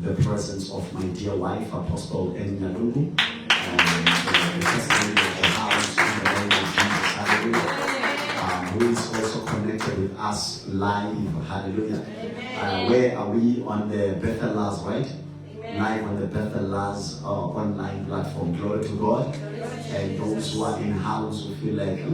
the presence of my dear wife, Apostle Enyalungu, the first lady of the house, in the name of Jesus, hallelujah, who is also connected with us live, hallelujah. Where are we? On the Bethel Lars, right? Live on the Bethel Lars online platform. Glory to God. And those who are in house who feel like,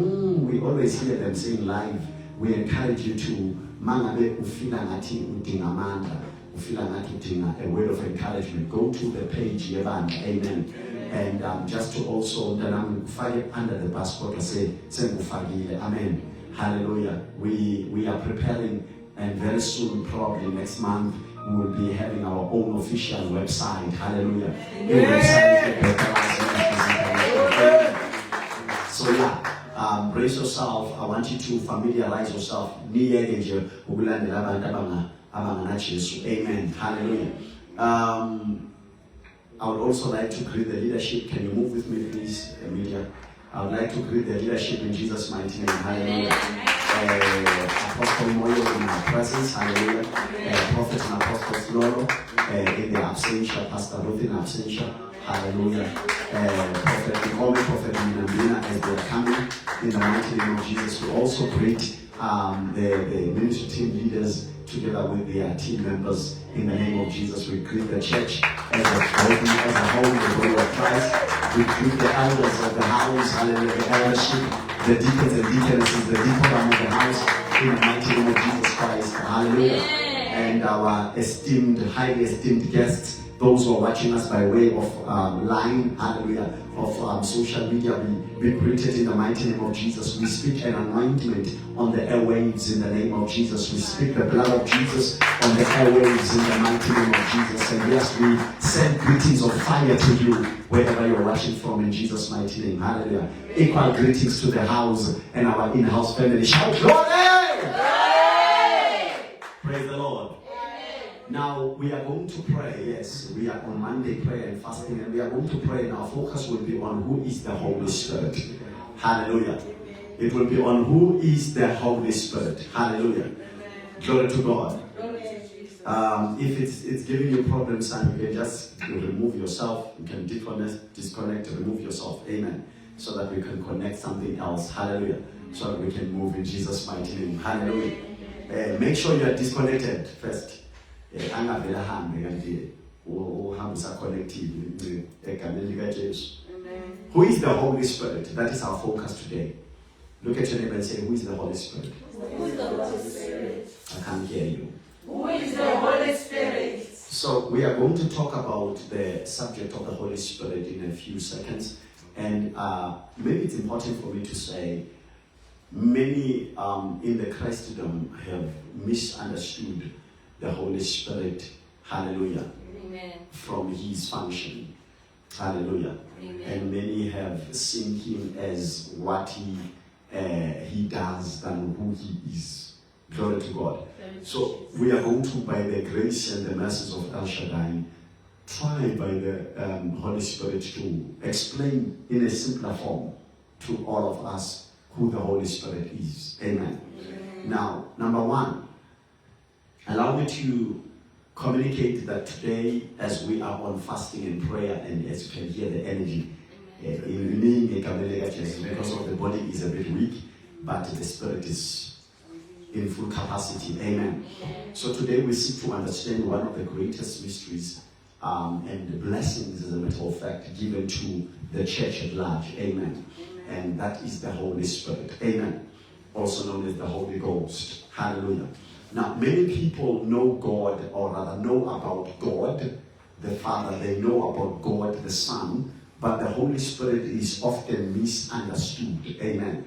we always hear them saying live. We encourage you to mangabe ufila ngathi udinga amandla, ufila ngathi udinga a word of encouragement. Go to the page yebandla, amen. And just to also fire under the passport say sengufagile, amen. Hallelujah. We are preparing, and very soon, probably next month, we will be having our own official website. Hallelujah. So yeah, brace yourself. I want you to familiarize yourself. Amen. Hallelujah. I would also like to greet the leadership. Can you move with me, please, Emilia? I would like to greet the leadership in Jesus' mighty name. Hallelujah. Apostle Moyo in our presence, hallelujah. Prophet and Apostle Loro in the absentia, Pastor Ruth in absentia, hallelujah. Prophet Nicole, Prophet Minamina as they are coming in the mighty name of Jesus. We also greet the ministry team leaders together with their team members in the name of Jesus. We greet the church as a whole, the body of Christ. We greet the elders of the house, hallelujah, the eldership, the deacons and deaconesses, the deacon of the house, in the mighty name of Jesus Christ, hallelujah. And our esteemed, highly esteemed guests, those who are watching us by way of line, hallelujah, of social media, we greeted in the mighty name of Jesus. We speak an anointment on the airwaves in the name of Jesus. We speak the blood of Jesus on the airwaves in the mighty name of Jesus. And yes, we send greetings of fire to you wherever you're watching from in Jesus' mighty name. Hallelujah. Equal greetings to the house and our in-house family. Shout glory! Praise the Lord. Now we are going to pray. Yes, we are on Monday prayer and fasting, and we are going to pray. And our focus will be on who is the Holy Spirit. Hallelujah. It will be on who is the Holy Spirit. Hallelujah. Glory to God. If it's giving you problems, son, you can just remove yourself. You can disconnect, remove yourself. Amen. So that we can connect something else. Hallelujah. So that we can move in Jesus' mighty name. Hallelujah. Make sure you are disconnected first. Who is the Holy Spirit? That is our focus today. Look at your neighbor and say, who is the Holy Spirit? Who is the Holy Spirit? I can't hear you. Who is the Holy Spirit? So we are going to talk about the subject of the Holy Spirit in a few seconds. And maybe it's important for me to say, many in the Christendom have misunderstood the Holy Spirit, hallelujah, Amen, from his function, hallelujah. Amen. And many have seen him as what he does than who he is. Glory to God. So we are going to, by the grace and the mercies of El Shaddai, try by the Holy Spirit to explain in a simpler form to all of us who the Holy Spirit is. Amen. Now, number one, allow me to communicate that today, as we are on fasting and prayer, and as you can hear the energy, because of the body is a bit weak, but the spirit is in full capacity. Amen. So today we seek to understand one of the greatest mysteries and the blessings, as a matter of fact, given to the church at large. Amen. And that is the Holy Spirit. Amen. Also known as the Holy Ghost. Hallelujah. Now, many people know God, or rather know about God, the Father. They know about God, the Son, but the Holy Spirit is often misunderstood. Amen.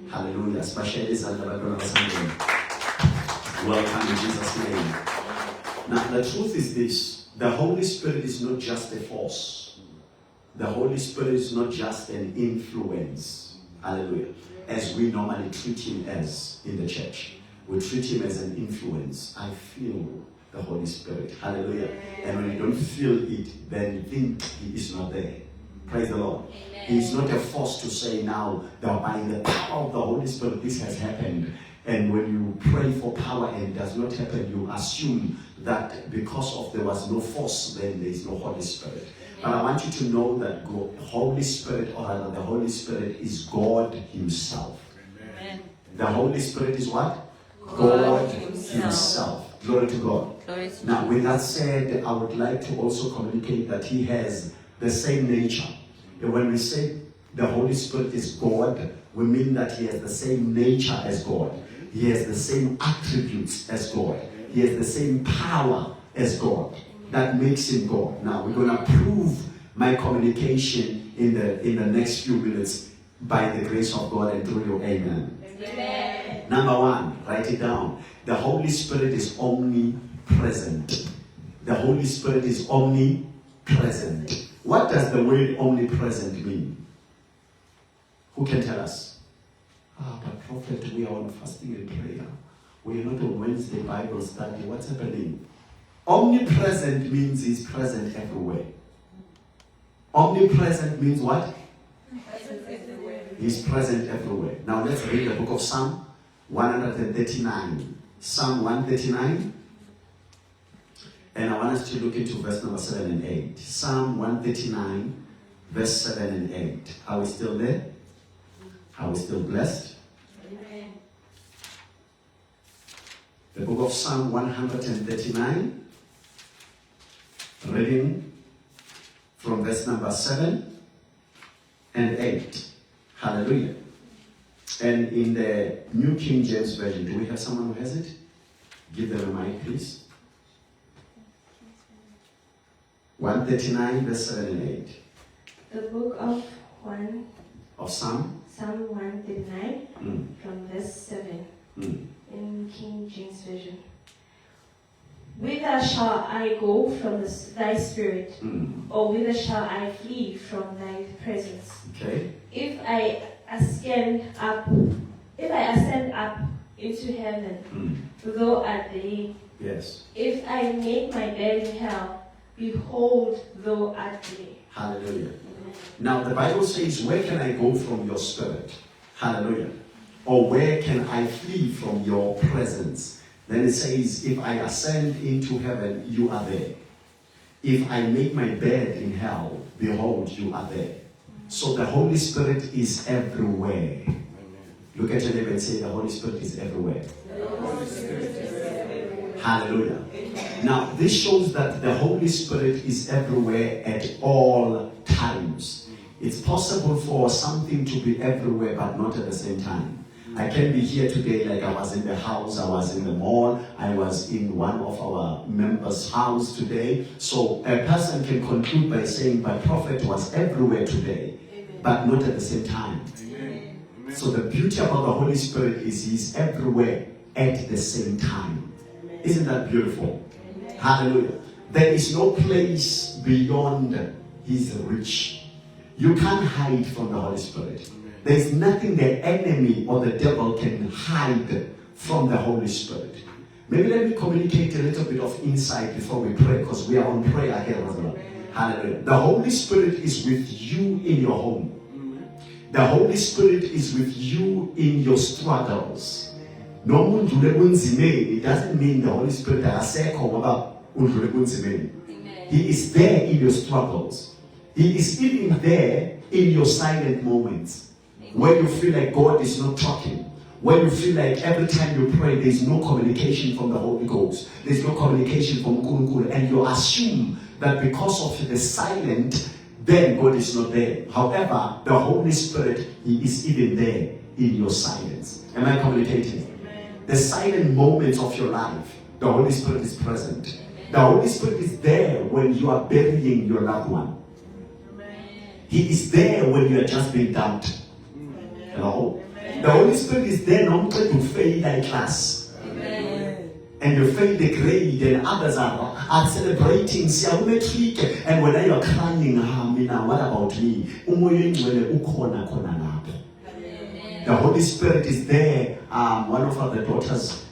Hallelujah. Especially as welcome in Jesus' name. Now, the truth is this: the Holy Spirit is not just a force. The Holy Spirit is not just an influence. Hallelujah. As we normally treat him as in the church. We treat him as an influence. I feel the Holy Spirit. Hallelujah. And when you don't feel it, then you think he is not there. Praise the Lord. He is not a force to say now that by the power of the Holy Spirit this has happened. And when you pray for power and it does not happen, you assume that because of there was no force, then there is no Holy Spirit. But I want you to know that Holy Spirit, or rather the Holy Spirit, is God Himself. Amen. The Holy Spirit is what? God Himself. Glory to God. Glory to Now, with that said, I would like to also communicate that He has the same nature. And when we say the Holy Spirit is God, we mean that He has the same nature as God. He has the same attributes as God. He has the same power as God. That makes Him God. Now, we're going to prove my communication in the next few minutes by the grace of God and through you. Amen. Amen. Number one, write it down. The Holy Spirit is omnipresent. The Holy Spirit is omnipresent. What does the word omnipresent mean? Who can tell us? But Prophet, we are on fasting and prayer. We are not on Wednesday Bible study. What's happening? Omnipresent means He's present everywhere. Omnipresent means what? He's present everywhere. Now let's read the book of Psalm 139. Psalm 139. And I want us to look into verse number 7 and 8. Psalm 139, verse 7 and 8. Are we still there? Are we still blessed? Amen. The book of Psalm 139. Reading from verse number 7 and 8. Hallelujah. And in the New King James Version, do we have someone who has it? Give them a mic, please. 139, verse 7 and 8. The book of Psalm 139, from verse 7, in King James Version. Whither shall I go from thy spirit, or whither shall I flee from thy presence? Okay. If I ascend up into heaven, though art thee. Yes. If I make my bed in hell, behold, thou art thee. Hallelujah. Now the Bible says, where can I go from your spirit? Hallelujah. Or where can I flee from your presence? Then it says, if I ascend into heaven, you are there. If I make my bed in hell, behold, you are there. So the Holy Spirit is everywhere. Amen. Look at your neighbor and say, the Holy Spirit is everywhere. The Holy Spirit is everywhere. Hallelujah. Now, this shows that the Holy Spirit is everywhere at all times. It's possible for something to be everywhere, but not at the same time. I can be here today like I was in the house, I was in the mall, I was in one of our members' house today. So a person can conclude by saying, but Prophet was everywhere today, but not at the same time. Amen. So the beauty about the Holy Spirit is He's everywhere at the same time. Amen. Isn't that beautiful? Amen. Hallelujah. There is no place beyond His reach. You can't hide from the Holy Spirit. There is nothing the enemy or the devil can hide from the Holy Spirit. Maybe let me communicate a little bit of insight before we pray, because we are on prayer here as well. Hallelujah. The Holy Spirit is with you in your home. The Holy Spirit is with you in your struggles. It doesn't mean the Holy Spirit He is there in your struggles. He is even there in your silent moments. When you feel like God is not talking. When you feel like every time you pray, there is no communication from the Holy Ghost. There is no communication from Guru. And you assume that because of the silent, then God is not there. However, the Holy Spirit, He is even there in your silence. Am I communicating? Amen. The silent moments of your life, the Holy Spirit is present. Amen. The Holy Spirit is there when you are burying your loved one. Amen. He is there when you are just being dumped. Hello? Amen. The Holy Spirit is there not to fail that class. Amen. And you fail the grade and others are celebrating. And when you are crying, what about me? The Holy Spirit is there. One of our daughters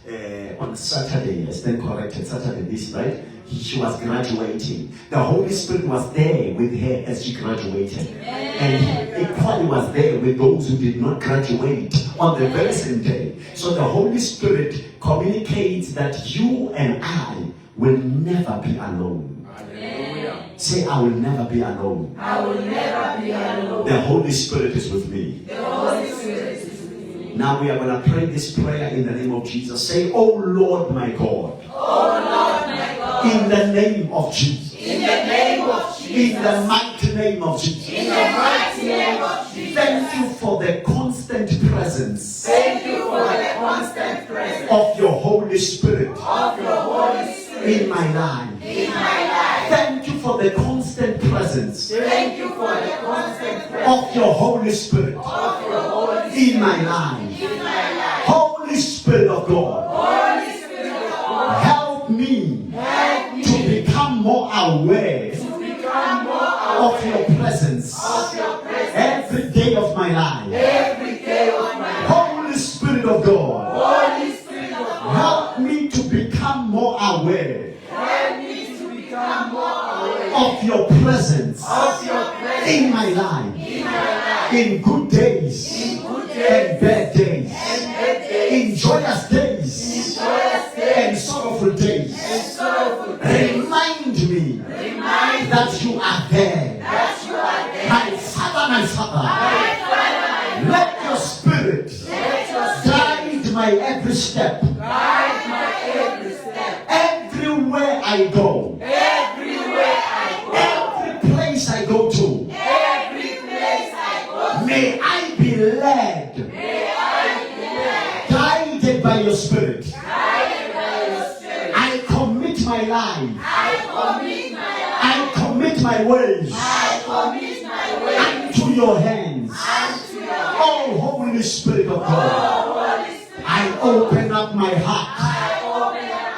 on Saturday, I stand corrected, Saturday this, right? she was graduating. The Holy Spirit was there with her as she graduated. And he equally was there with those who did not graduate on the very same day. So the Holy Spirit communicates that you and I will never be alone. Hallelujah. Say, I will never be alone. I will never be alone. The Holy Spirit is with me. The Holy Spirit is with me. Now we are going to pray this prayer in the name of Jesus. Say, oh Lord my God. Oh Lord my God. In the name of Jesus. In the name of Jesus. In the mighty name of Jesus. In the mighty name of Jesus. Thank you for the constant presence Thank you for the constant presence of your Holy Spirit of your Holy Spirit in my life. in my life. Thank you for the constant presence Thank you for the constant presence of your Holy Spirit of your Holy Spirit in my life. in my life. Holy Spirit of God, Holy Spirit of God, help me help me to become more aware to become more of aware your presence of your presence every day of my life. every day of my life. Holy Spirit of God, Holy Spirit of God, help me to become more aware help me to become more aware of your presence of your presence in my life, in my life. in good days In good and days bad days, and bad days, in joyous days joyous days and sorrowful days. and sorrowful days. Remind me Remind that you are there. that you are there. My Father, my Father, My Father, my let your Spirit let your guide my every step. guide my every step. Everywhere I go, Everywhere I every place I go to, go, every place I go, may I be led, may I be led, guided by your Spirit. guided by your Spirit. I commit my life, I commit my life, I commit my ways I commit my way unto your hands. unto your hand. Oh, Holy Spirit of God, Holy Spirit, I open up my heart,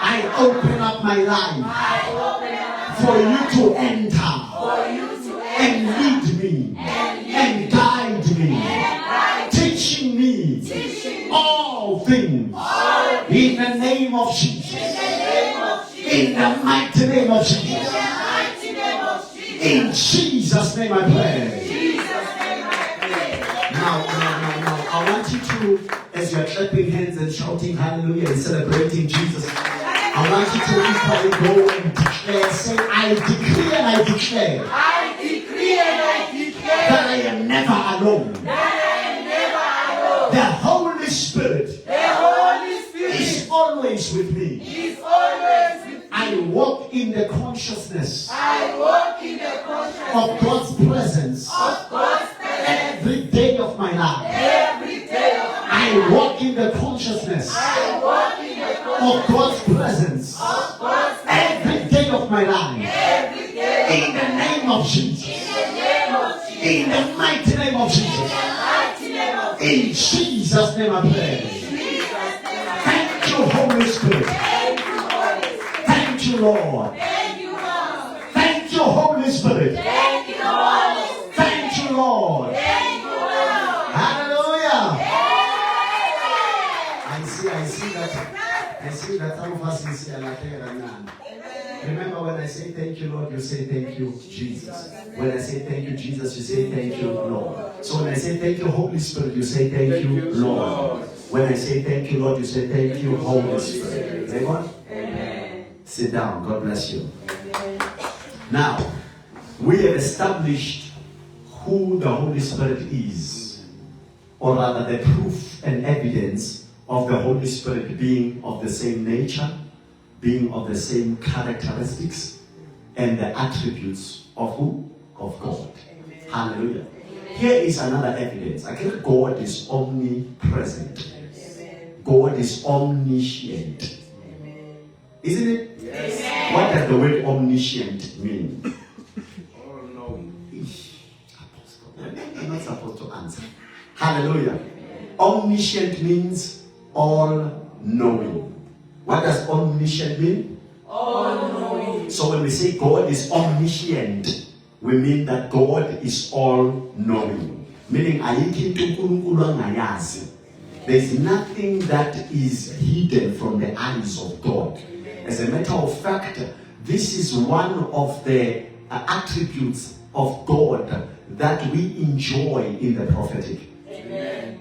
I open up my life I open up for you to enter for you to and lead me and guide me, teaching me all things in the name of Jesus, in the mighty name of Jesus. In Jesus' name I pray. Now, I want you to, as you are clapping hands and shouting hallelujah and celebrating Jesus, I want you to equally go and declare, say, I decree and I declare I decree and I declare that I am never alone. that I am never alone. The Holy Spirit The Holy Spirit is always with me. is always with me. I walk in the consciousness I walk in the consciousness of God's presence of God's presence every day of my life. every day of my I life. walk in the consciousness I walk in the consciousness of God's presence of God's presence every day of my life. every day. In the name of Jesus. In the name of Jesus. In the mighty name of In Jesus. the mighty name of In Jesus' name I pray. Jesus. Thank you, Holy Spirit. Thank you, Holy Spirit. Thank you, Lord. Thank you, Lord. Thank you, Holy Spirit. Thank you, Holy Spirit. Thank you, Lord. Thank you, Lord. Hallelujah. I see that some of us is like right now. Remember when I say thank you, Lord, you say thank you, Jesus. When I say thank you, Jesus, you say thank you, Lord. So when I say thank you, Holy Spirit, you say thank you, Lord. When I say thank you, Lord, you say thank you, Holy Spirit. Everyone? Sit down. God bless you. Now, we have established who the Holy Spirit is, or rather the proof and evidence of the Holy Spirit being of the same nature, being of the same characteristics, and the attributes of who? Of God. Hallelujah. Here is another evidence. Again, God is omnipresent. God is omniscient. Isn't it? Amen. What does the word omniscient mean? I'm not supposed to answer. Hallelujah. Omniscient means all-knowing. What does omniscient mean? All-knowing. So when we say God is omniscient, we mean that God is all-knowing. Meaning, there's nothing that is hidden from the eyes of God. As a matter of fact, This is one of the attributes of God that we enjoy in the prophetic. Amen.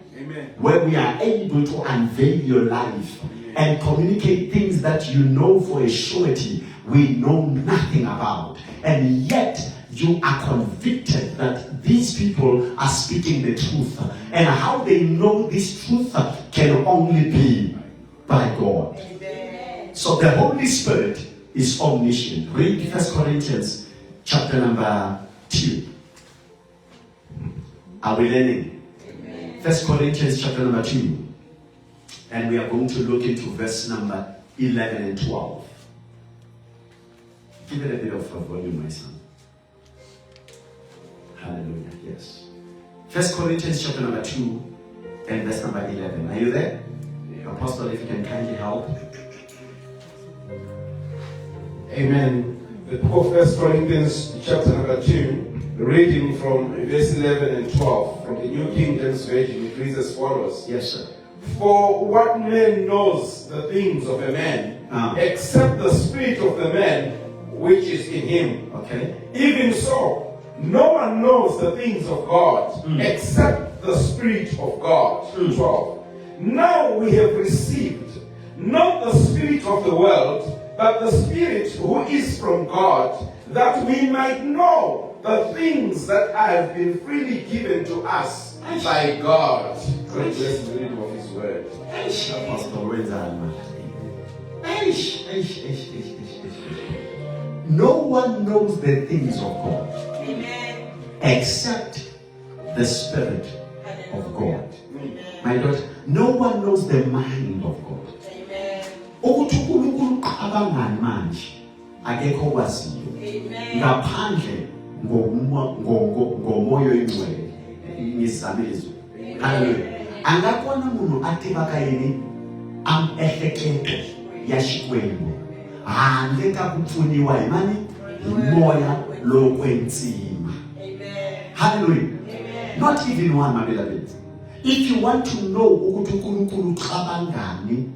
Where we are able to unveil your life and communicate things that you know for a surety we know nothing about. And yet you are convicted that these people are speaking the truth. And how they know this truth can only be by God. Amen. So the Holy Spirit is omniscient. Read 1 Corinthians chapter number 2. Are we learning? 1 Corinthians chapter number 2. And we are going to look into verse number 11 and 12. Give it a bit of a volume, my son. Hallelujah. Yes. 1 Corinthians chapter number 2 and verse number 11. Are you there? Apostle, if you can kindly help. Amen. The book of 1 Corinthians chapter number 2, reading from verse 11 and 12 from the New King James Version, it reads as follows. Yes, sir. For what man knows the things of a man, except the spirit of the man which is in him? Okay. Even so, no one knows the things of God, except the Spirit of God. 12. Now we have received not the spirit of the world, but the Spirit who is from God, that we might know the things that have been freely given to us by God. God bless the reading of His word. Apostle, where's that? No one knows the things of God. Amen. Except the Spirit of God. Amen. My daughter, no one knows the mind of God. Amen. Ukuthi uNkulunkulu qabangani manje akekho okwaziyo ngaphandle ngomoya oyingcwele ngizamezwe. Hallelujah. Angakona munhu ativaka yini amehleketo ya Xikwembu handle ka kupfuniwa hi mani hi moya lokwenzima. Hallelujah. Not even one, my beloved. If you want to know ukuthi uNkulunkulu uqabangani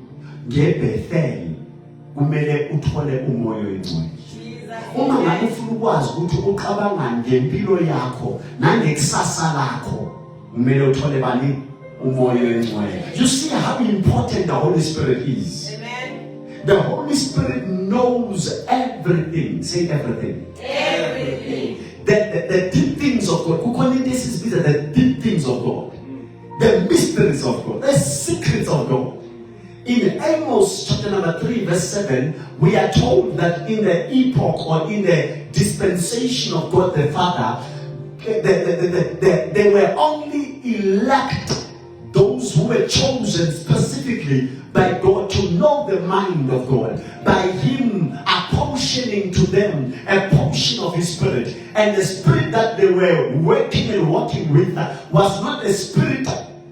ngeBethel, kumele uthole umoya oyingcwele. Uma ngabe ufuna ukwazi ukuthi uqabangani ngempilo yakho nangekusasa lakho, kumele uthole bani umoya oyingcwele. You see how important the Holy Spirit is. Amen. The Holy Spirit knows everything. Say everything. Everything. The deep things of God. This is the deep things of God. The mysteries of God. The secrets of God. In Amos chapter number 3 verse 7, we are told that in the epoch or in the dispensation of God the Father, they were only elect, those who were chosen specifically by God to know the mind of God, by Him apportioning to them a portion of His Spirit. And the Spirit that they were working and walking with was not a spirit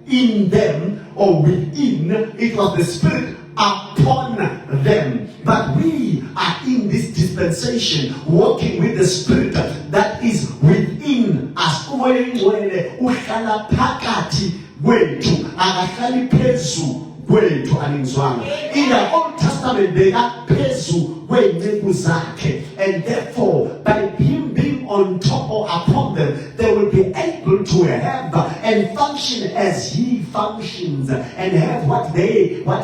in them or within, it was the Spirit upon them. But we are in this dispensation walking with the Spirit that is within us. Uhlala phakathi kwethu, akahlali phezu kwethu aninzwanga. In the Old Testament they are phezu kwenceku zakhe, and therefore by Him being on top or upon them, they will be able to have and function as He functions and have what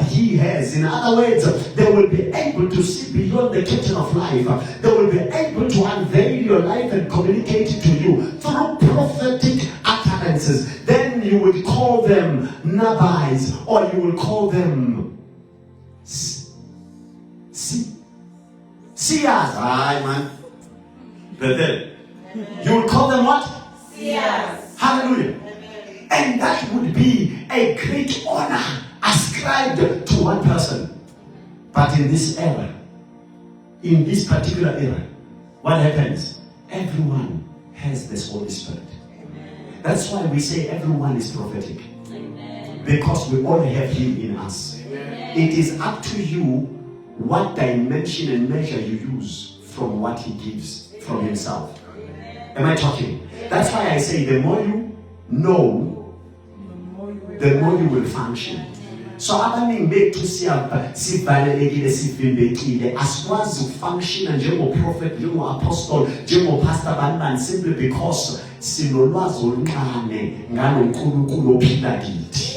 He has. In other words, they will be able to see beyond the curtain of life. They will be able to unveil your life and communicate it to you through prophetic utterances. Then you would call them nabis, or you will call them seers. Aye, man. You will call them what? Seers. Hallelujah. And that would be a great honor ascribed to one person. But in this era, in this particular era, what happens? Everyone has this Holy Spirit. That's why we say everyone is prophetic. Because we all have Him in us. It is up to you what dimension and measure you use from what He gives from Himself. Am I talking? That's why I say the more you know, the more you will function. So abaningi bethu sivalelekile sivimbekile asikwazi ukufunctiona njengo-prophet, njengo-apostle, njengo-pastor bani simply because sinolwazi oluncane ngaloNkulunkulu ophila kithi.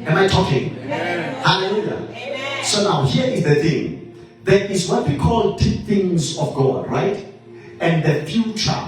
Am I talking? Hallelujah. So now here is the thing. There is what we call deep things of God, right? And the future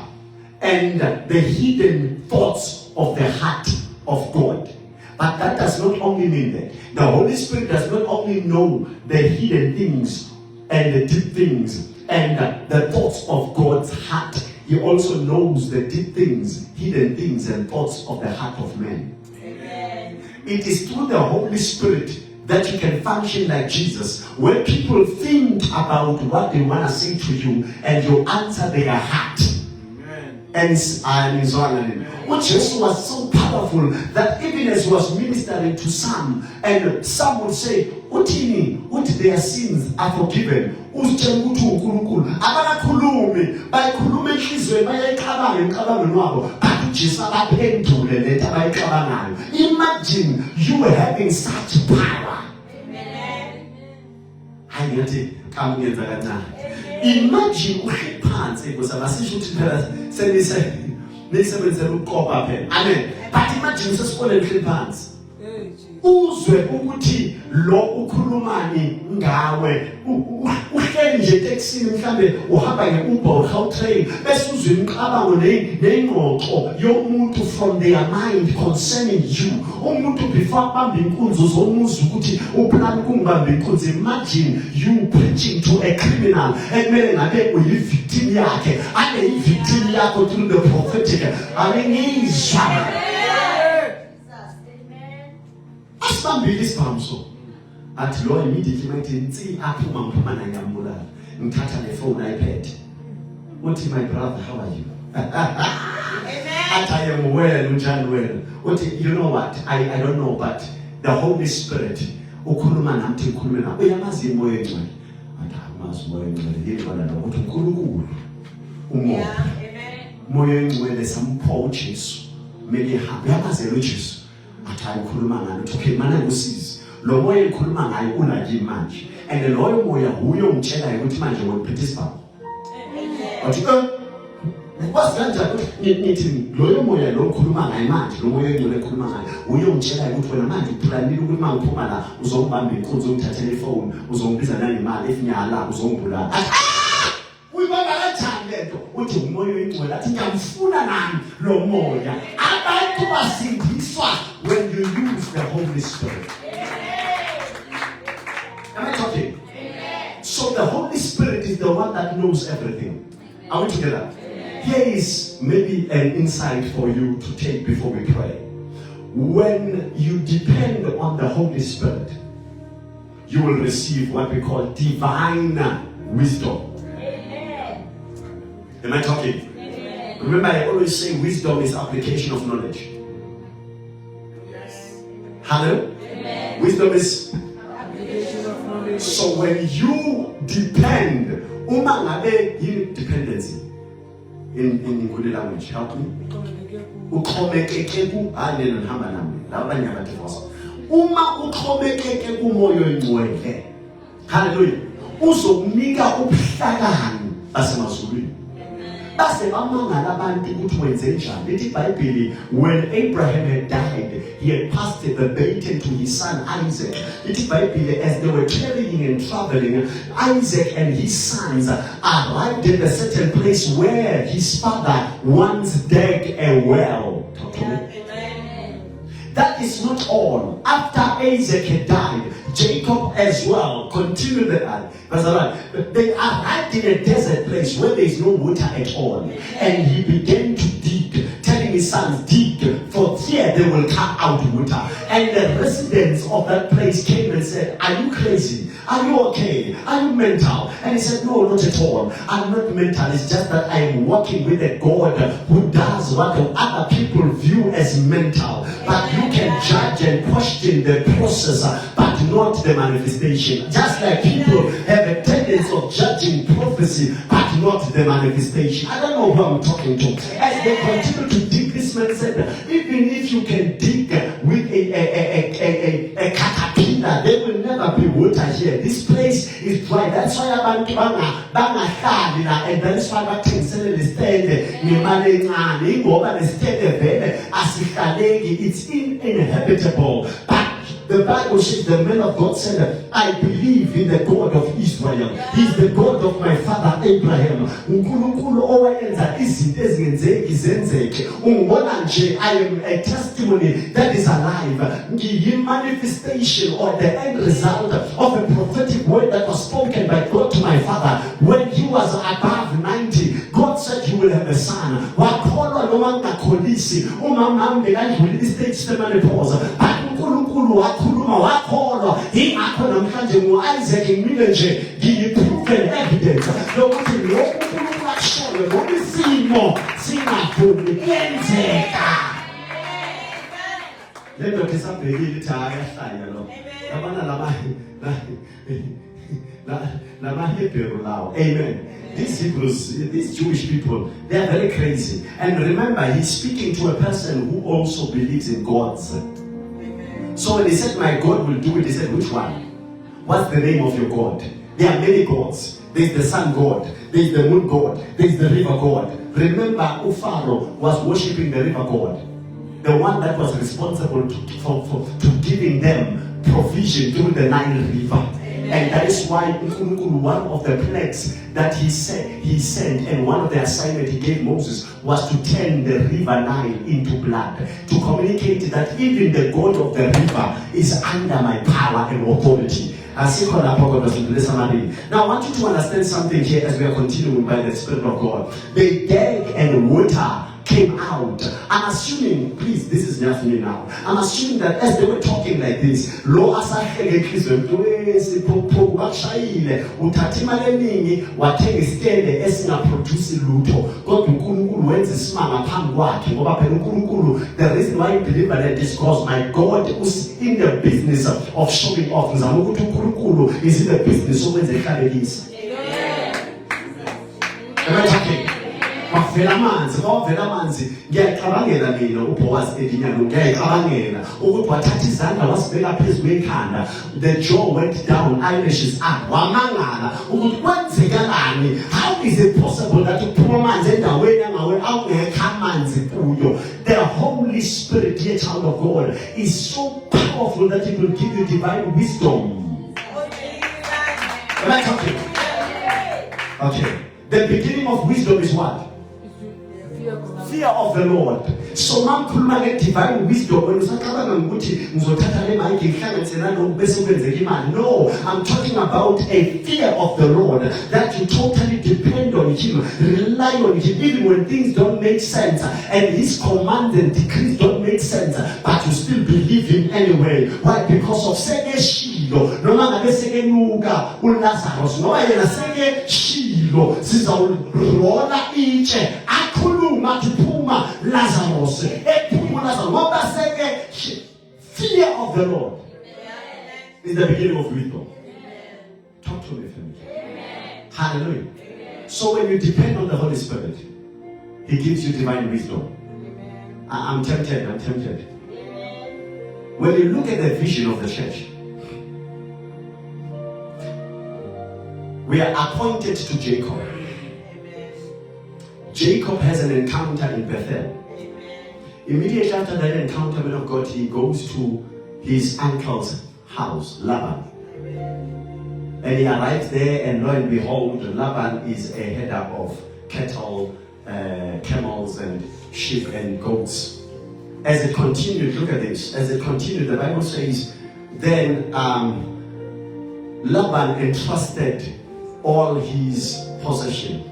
and the hidden thoughts of the heart of God. But that does not only mean that. The Holy Spirit does not only know the hidden things and the deep things and the thoughts of God's heart. He also knows the deep things, hidden things and thoughts of the heart of man. Amen. It is through the Holy Spirit that you can function like Jesus. When people think about what they want to say to you and you answer their heart. And Jesus was so powerful that even as he was ministering to some, and some would say, Utini, their sins are forgiven. Imagine you having such power. Imagine amen. But imagine uzwe ukuthi lo ukhulumani ngawe uhleli nje taxini mhlambe uhamba ngeUber Gautrain bese uzwe imicabango nengqoqo yomuntu from their mind concerning you. Umuntu before bamba inkunzi uzomuzwa ukuthi uplan kungibamba inkunzi. Imagine you preaching to a criminal ekumele ngabe uyivictim yakhe ane ivictim yakho through the prophetic. Ngizwa asibambile isibhamso athi lo immediately mayithi nsi aphuma naye ngambulala ngithatha le phone iPad uthi my brother how are you athi I am well unjani wena uthi you know what I don't know but the Holy Spirit ukhuluma nami ukhulume nawe uyamazi imoya engcwele athi amazi imoya engcwele ngicela lo uthi uNkulunkulu umoya moya engcwele sampho uJesu mele hambe yamazi lo Jesu athi ukhuluma ngalo uthi okay mana ngosizi lo moya ekhuluma ngayo unaki manje and loyo moya huyo ungitshela ukuthi manje ngiphethe isibhamu athi ngikwazi kanjani nithi loyo moya lo ukhuluma ngayo manje lo moya engcwele ekhuluma ngayo huyo ungitshela ukuthi wena manje uplanile ukuthi mangiphuma la uzongibamba inkunzi ungithathele ifone uzongibiza nanemali efinyala uzongibulala uyibamba kanjani lento uthi umoya engcwele athi ngiyamfuna nami lo moya abantu basindiswa when you use the Holy Spirit. Am I talking? So the Holy Spirit is the one that knows everything. Are we together? Here is maybe an insight for you to take before we pray. When you depend on the Holy Spirit, you will receive what we call divine wisdom. Am I talking? Remember, I always say wisdom is application of knowledge. Hello? Amen. Wisdom is application of knowledge. So when you depend, dependency in good language, help me. Hallelujah. Uzomnika ubuhlakani basemazulwini. When Abraham had died, he had passed the baton to his son Isaac. As they were traveling and traveling, Isaac and his sons arrived at a certain place where his father once dug a well. Talk to me. That is not all. After Isaac had died, Jacob as well continued the they arrived in a desert place where there is no water at all. And he began to dig, telling his sons, dig, for here they will come out water. And the residents of that place came and said, are you crazy? Are you okay? Are you mental? And he said, no, not at all. I'm not mental. It's just that I am working with a God who does what other people view as mental. But you can judge and question the process, but not the manifestation. Just like people have a tendency of judging prophecy, but not the manifestation. I don't know who I'm talking to. As they continue to dig, this man said, even if you can dig with a here. This place is dry. That's why abantu bangahlali la, and that's why bathengisele lestende ngemali encane ngoba lestende vele asihlaleki. It's uninhabitable. But the Bible says the man of God said, I believe in the God of Israel. He's the God of my father Abraham. uNkulunkulu owayenza izinto ezingenzeki zenzeke. Ungibona nje, I am a testimony that is alive. Manifestation or the end result of a prophetic word that was spoken by God to my father when he was above 90. God said he will have a son. Wakholwa noma ngakholisi umama bekadlula istage semenopause. uNkulunkulu wakhuluma wakholwa. Ingakho namhlanje ngoIsaac ngimile nje ngiyi-proven evidence lokuthi lokhu uNkulunkulu akushoyo ngoba isimo singavumi kuyenzeka. Lento kesabhekile ithi ayahlanya lo. Yabona lama Hebrew lawo. Amen. These Hebrews, these Jewish people, they are very crazy. And remember, he's speaking to a person who also believes in gods. So when he said, my God will do it, he said, which one? What's the name of your God? There are many gods. There's the sun god, there's the moon god, there's the river god. Remember, Pharaoh was worshipping the river god, the one that was responsible to giving them provision through the Nile River. And that is why one of the plagues that he sent, and one of the assignments he gave Moses was to turn the river Nile into blood, to communicate that even the God of the river is under my power and authority. Now I want you to understand something here as we are continuing by the Spirit of God. The egg and water came out. I'm assuming, please, this is just me now. I'm assuming that as they were talking like this, lo asahleke inhliziyo wesiphuphu bashayile uthatha imali eningi wathenga isitende esingaproduce lutho kodwa uNkulunkulu wenza isimanga phambi kwakhe ngoba phela uNkulunkulu, the reason why you believe that is because my God is in the business of showing off. Ngizama ukuthi uNkulunkulu is in the business of wenza ihlabelisa. Am I talking? Wavela amanzi ngiyacabangela mina uBoaz Edinyana ngiyacabangela ukuthi wathatha izandla wasibeka phezulu ekhanda, the jaw went down, eyelashes up, wamangala ukuthi kwenzekalani. How is it possible that uphuma amanzi endaweni angawe awungekho amanzi kuyo? The Holy Spirit, dear child of God, is so powerful that it will give you divine wisdom. Am I talking? Okay. The beginning of wisdom is what? Fear of the Lord. So mamkhuluma nge-divine wisdom wena usacabanga ukuthi ngizothatha le mic ngihlanganise nalo bese kwenzeka imali. No, I'm talking about a fear of the Lord, that you totally depend on Him, rely on Him even when things don't make sense and His commands and decrees don't make sense, but you still believe Him anyway. Why? Because of seke Shilo noma ngabe seke nuka uLazarus noma yena seke Shilo sizawurola itshe akhuluma tuphuma Lazarus ephuma Lazarus ngoba seke. Fear of the Lord is the beginning of wisdom. Talk to me, family. Hallelujah. So when you depend on the Holy Spirit, He gives you divine wisdom. I'm tempted. When you look at the vision of the church, we are appointed to Jacob. Jacob has an encounter in Bethel. Immediately after that encounter, man of God, he goes to his uncle's house, Laban. And he arrives there, and lo and behold, Laban is a header of cattle, camels, and sheep and goats. As it continued, look at this. As it continued, the Bible says, then Laban entrusted all his possession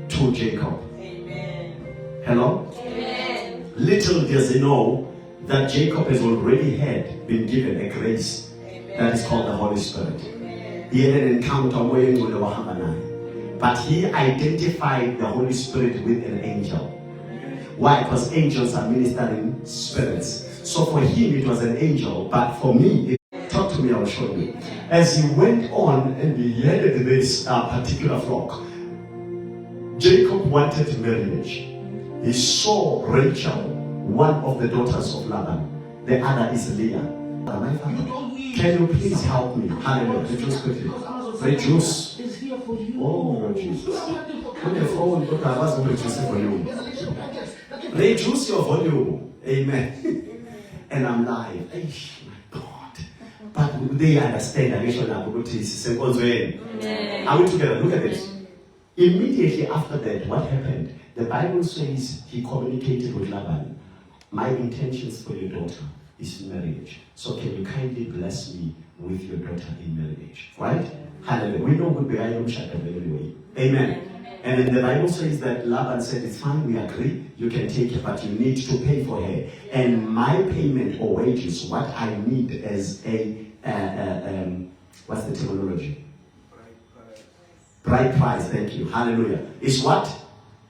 to Jacob. Amen. Hello? Amen. Little does he know that Jacob has already been given a grace. Amen. That is called the Holy Spirit. Amen. He had an encounter with but he identified the Holy Spirit with an angel. Why? Because angels are ministering spirits. So for him it was an angel, but for me, talk to me, I'll show you. As he went on and he headed this particular flock, Jacob wanted marriage. He saw Rachel, one of the daughters of Laban. The other is Leah. father, my father. Can you please help me? Hallelujah. Reduce quickly. Reduce. It's here for you. Oh, Jesus. Put the phone, look, I was going to reduce the volume. Reduce your volume. Amen. And I'm live. Eish, my God. But they understand. I mentioned that. Are we together? Look at this. Immediately after that, what happened? The Bible says he communicated with Laban. My intentions for your daughter is marriage. So can you kindly bless me with your daughter in marriage? Right? Hallelujah. We know good anyway. Amen. And then the Bible says that Laban said, it's fine, we agree, you can take her, but you need to pay for her. And my payment or wages, what I need as a, what's the terminology? Bride price, thank you. Hallelujah. Is what?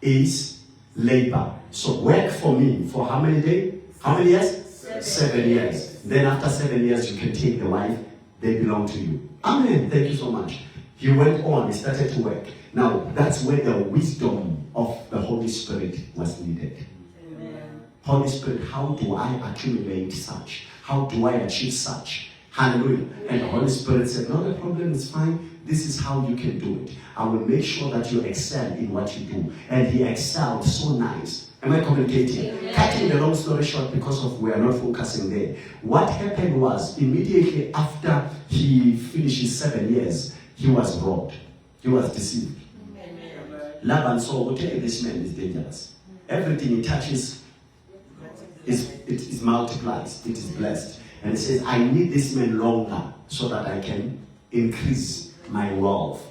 Is labor. So work for me for how many days? How many years? 7 years. Then after 7 years, you can take the wife. They belong to you. Amen. Thank you so much. He went on. He started to work. Now, that's where the wisdom of the Holy Spirit was needed. Amen. Holy Spirit, how do I accumulate such? How do I achieve such? Hallelujah. And the Holy Spirit said, not a problem, it's fine. This is how you can do it. I will make sure that you excel in what you do. And he excelled so nice. Am I communicating? Amen. Cutting the long story short, because of we are not focusing there. What happened was, immediately after he finished his 7 years, he was robbed. He was deceived. Amen. Laban saw, okay, this man is dangerous. Everything he touches is multiplies. It is blessed. And he says, I need this man longer so that I can increase my wealth.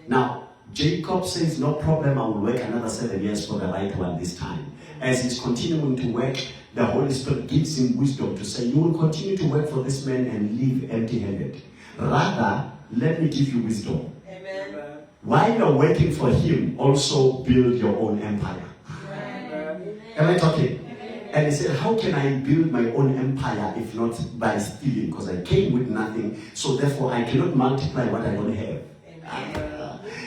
Now, Jacob says, no problem, I will work another 7 years for the right one this time. As he's continuing to work, the Holy Spirit gives him wisdom to say, you will continue to work for this man and leave empty-handed. Rather, let me give you wisdom. Amen. While you're working for him, also build your own empire. Amen. Am I talking? Amen. And he said, how can I build my own empire if not by stealing? Because I came with nothing, so therefore I cannot multiply what I don't have.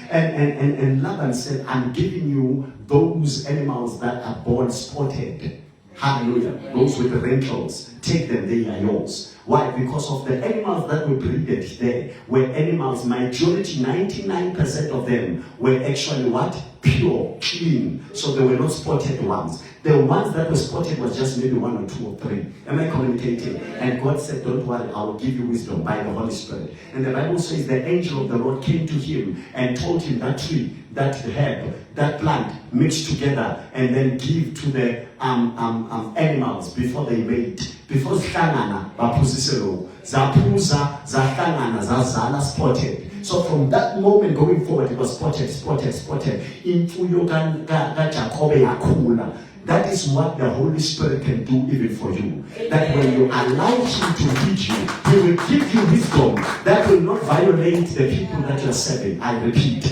And Laban said, I'm giving you those animals that are born spotted. Hallelujah. Those with the wrinkles. Take them, they are yours. Why? Because of the animals that were breeded there were animals, majority, 99% of them were actually what? Pure, clean. So they were not spotted ones. The ones that were spotted was just maybe 1 or 2 or 3. Am I communicating? And God said, don't worry, I will give you wisdom by the Holy Spirit. And the Bible says the angel of the Lord came to him and told him that tree, that herb, that plant, mix together and then give to the animals before they mate. Before zhlangana, baphuziselo, zaphuza, zahlangana, zazala, spotted. So from that moment going forward, it was spotted. Imfuyo ka Jacob yakhula. That is what the Holy Spirit can do even for you. That when you allow him to lead you, he will give you wisdom that will not violate the people that you are serving. I repeat.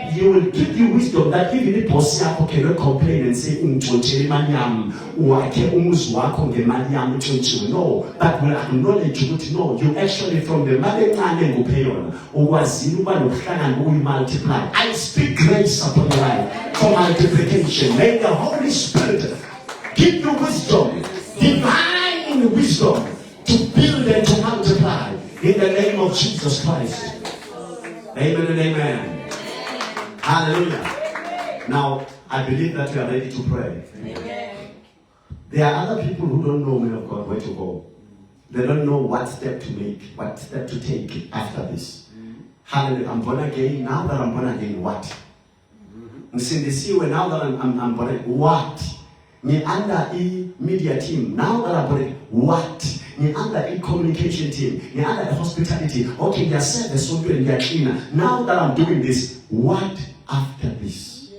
He will give you wisdom that even if boss yako cannot complain and say, no, but will acknowledge you. No, you actually from the mother multiply. I speak grace upon your life for multiplication. May the Holy Spirit give you wisdom, divine wisdom, to build and to multiply in the name of Jesus Christ. Amen and amen. Hallelujah. Now, I believe that you are ready to pray. Amen. There are other people who don't know, men of God, where to go. They don't know what step to make, what step to take after this. Hallelujah. I'm born again. Now that I'm born again, what? Now that I'm born again, what? Me under a media team. Now that I'm born again, what? Me under a communication team. Me under a hospitality. Okay, their service, so good and they're cleaner. Now that I'm doing this, what after this?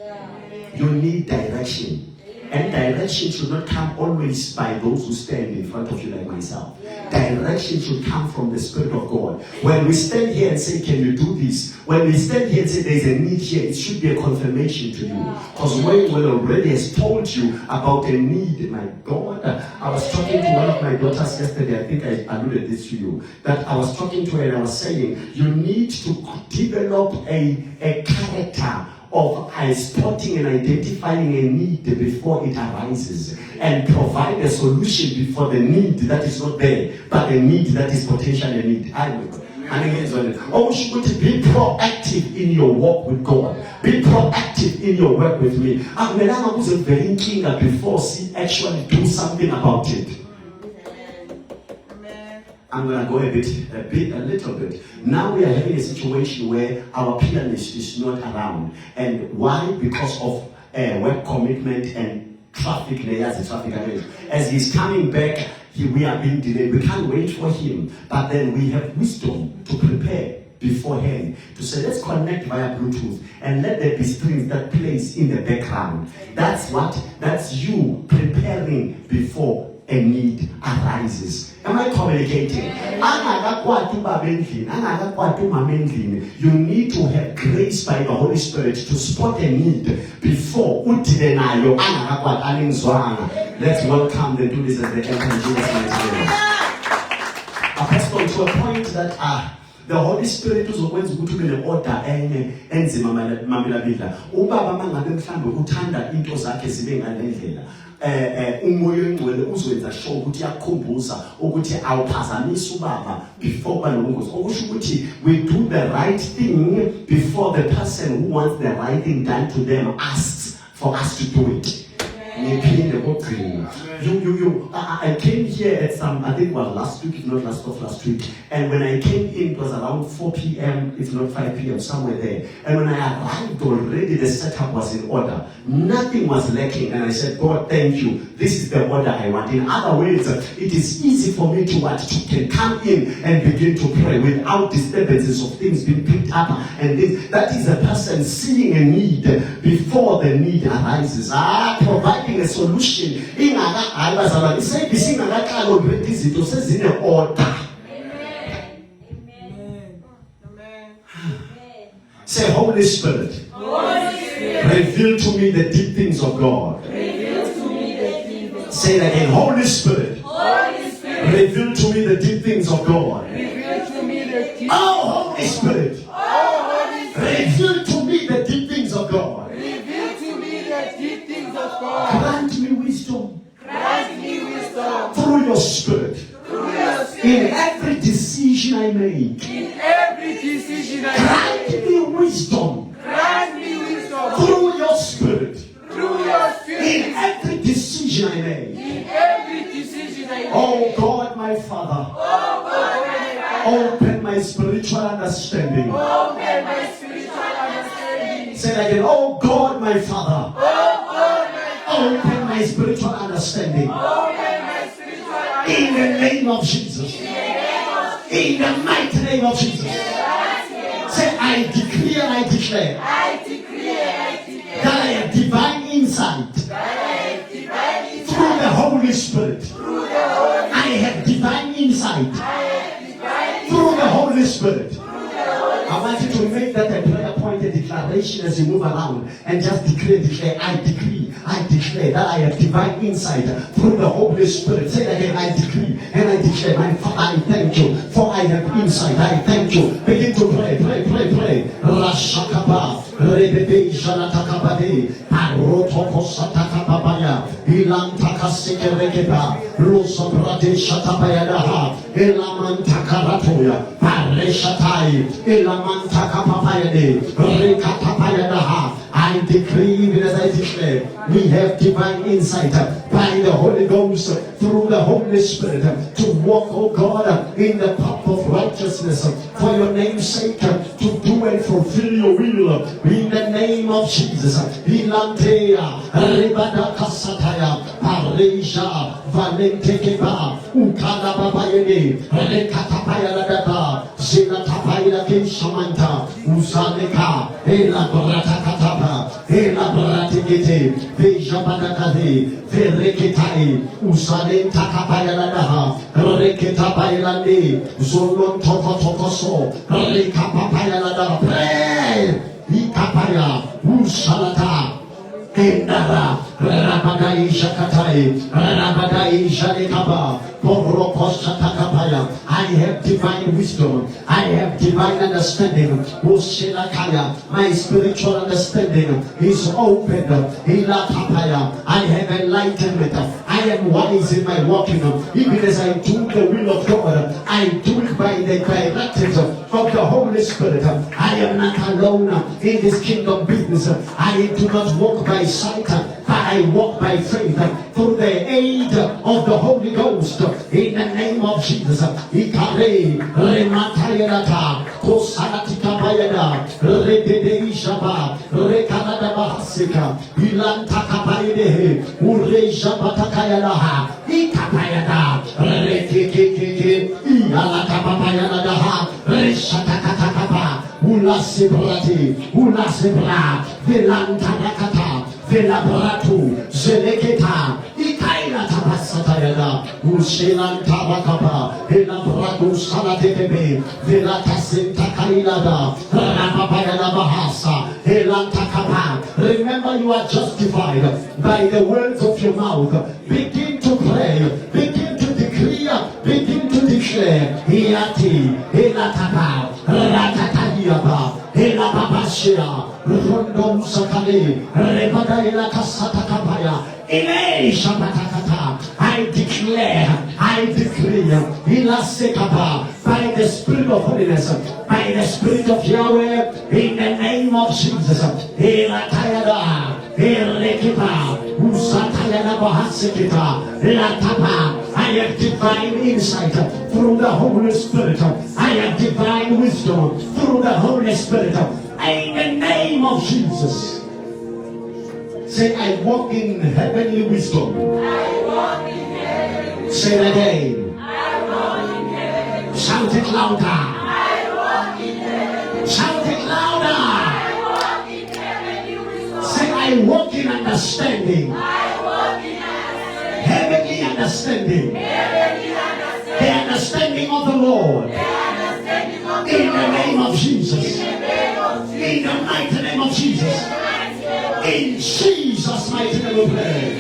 You need direction. And direction should not come always by those who stand in front of you like myself. Direction should come from the Spirit of God. When we stand here and say, can you do this? When we stand here and say, there's a need here, it should be a confirmation to you. Because when one already has told you about a need, my God, I was talking to one of my daughters yesterday, I think I alluded this to you, that I was talking to her and I was saying, you need to develop a character of spotting and identifying a need before it arises and provide a solution before the need that is not there, but a need that is potentially a need. Be proactive in your walk with God. Be proactive in your work with me. Before she actually do something about it. I'm going to go a little bit. Now we are having a situation where our pianist is not around. And why? Because of work commitment and traffic layers, the traffic arrangement. As he's coming back, we are being delayed. We can't wait for him. But then we have wisdom to prepare beforehand. To say, let's connect via Bluetooth. And let there be strings that plays in the background. That's what? That's you preparing before a need arises. Am I communicating? You need to have grace by the Holy Spirit to spot a need before. Let's welcome them to this as they enter in Jesus' mighty name. Apostle, to a point that the Holy Spirit is always good to be the order enzima mamela bidla. Ubaba mangabe mhlambe uthanda into zakhe zibe ngalendlela. Umoya engcwele uzwenza sure ukuthi yakhumbuza ukuthi awuphazamisa ubaba before balunguzo. Okusho ukuthi we do the right thing before the person who wants the right thing done to them asks for us to do it. I came here at some, I think it was last week, if not last week. And when I came in, it was around 4 p.m., if not 5 p.m., somewhere there. And when I arrived already, the setup was in order. Nothing was lacking. And I said, God, thank you. This is the order I want. In other words, it is easy for me to can come in and begin to pray without disturbances of things being picked up. And that is a person seeing a need before the need arises. Providing a solution in order. Say, Holy Spirit, reveal to me the deep things of God. Say that again, Holy Spirit, reveal to me the deep things of God. Oh, Holy Spirit, reveal to me the deep things of God. Grant me wisdom. Through your Spirit. In every decision I make. Grant me wisdom. Through your Spirit. In every decision I make. Oh God, my Father. Open my spiritual understanding. Say that again. Oh God, my Father. Open my spiritual understanding. In the name of Jesus. In the mighty name of Jesus. Say, I decree and I declare that I have divine insight through the Holy Spirit. I have divine insight through the Holy Spirit. I want you to make that a prayer point, a declaration as you move around and just declare, I declare that I have divine insight through the Holy Spirit. Say that again, I decree and I declare, my Father, I thank you for I have insight. I thank you. Begin to pray. Rashakaba, Rebebe, Janatakabade, Arotoko Satakabaya, Ilan Takasikerekeba, Lusobrade Shatabayadaha, Elaman Takaratoya, Pareshatai, Elaman Takapapayade, Rekatapayadaha. I decree as I declare, we have divine insight by the Holy Ghost through the Holy Spirit to walk, oh God, in the path of righteousness for your name's sake, to do and fulfill your will in the name of Jesus. Ilantea, Rebadaka Sataya, Pareja, Valentekeba, Ukala Babayene, Rekatapaya Ladaba, Zinatapaya Kishamanta, Uzaleka, Ela Bratakatapa, Ela Bratikete, Vejabadakade, Vereketai, Uzalen Takapaya Ladaha, Reketapaya Lande, Zolon Tokotokoso, Rekapapaya Lada, pray, Ikapaya, Usalata. Kendara, Rabadai Shakatai, Rabadai Shalikaba, Porokosa Takapaya. I have divine wisdom. I have divine understanding. My spiritual understanding is open. I have enlightenment. I am wise in my walking. Even as I do the will of God, I do it by the directives of the Holy Spirit. I am not alone in this kingdom business. I do not walk by sight, but I walk by faith through the aid of the Holy Ghost. In the name of Jesus. Ikare rematayata kosaratika bayada rededeishaba rekanada bahasika ilanta kabayede ureja batakayalaha ikapayada rekekeke ialata babayada reshatakataba ulasebrati ulasebra velanta rakata velabratu zeleketa ikaila tabasatayada ushelanta bakaba velabratu salatekebe velatasenta kailada rapapayada bahasa elanta kaba. Remember, you are justified by the words of your mouth. Begin to pray, begin to decree, begin to declare. Iati elataba ratatadiaba elababashia rondom sakale rebada elakasata kabaya ine shabatakata. I declare, I decree, ilasekaba, by the Spirit of holiness, by the Spirit of Yahweh, in the name of Jesus. Elatayada elekipa usatayada bahasekita elatapa. I have divine insight through the Holy Spirit. I have divine wisdom through the Holy Spirit. In the name of Jesus. Say, I walk in heavenly wisdom. I walk in heavenly wisdom. Say it again. I walk in heavenly wisdom. Shout it louder. I walk in heavenly wisdom. Shout it louder. I walk in heavenly wisdom. Say, I walk in understanding. I walk in understanding. Heavenly understanding. Heavenly The understanding. understanding of the Lord. The understanding of the In the Lord. name of Jesus. In the name of Jesus. In the mighty name of Jesus. In Jesus' mighty name we pray.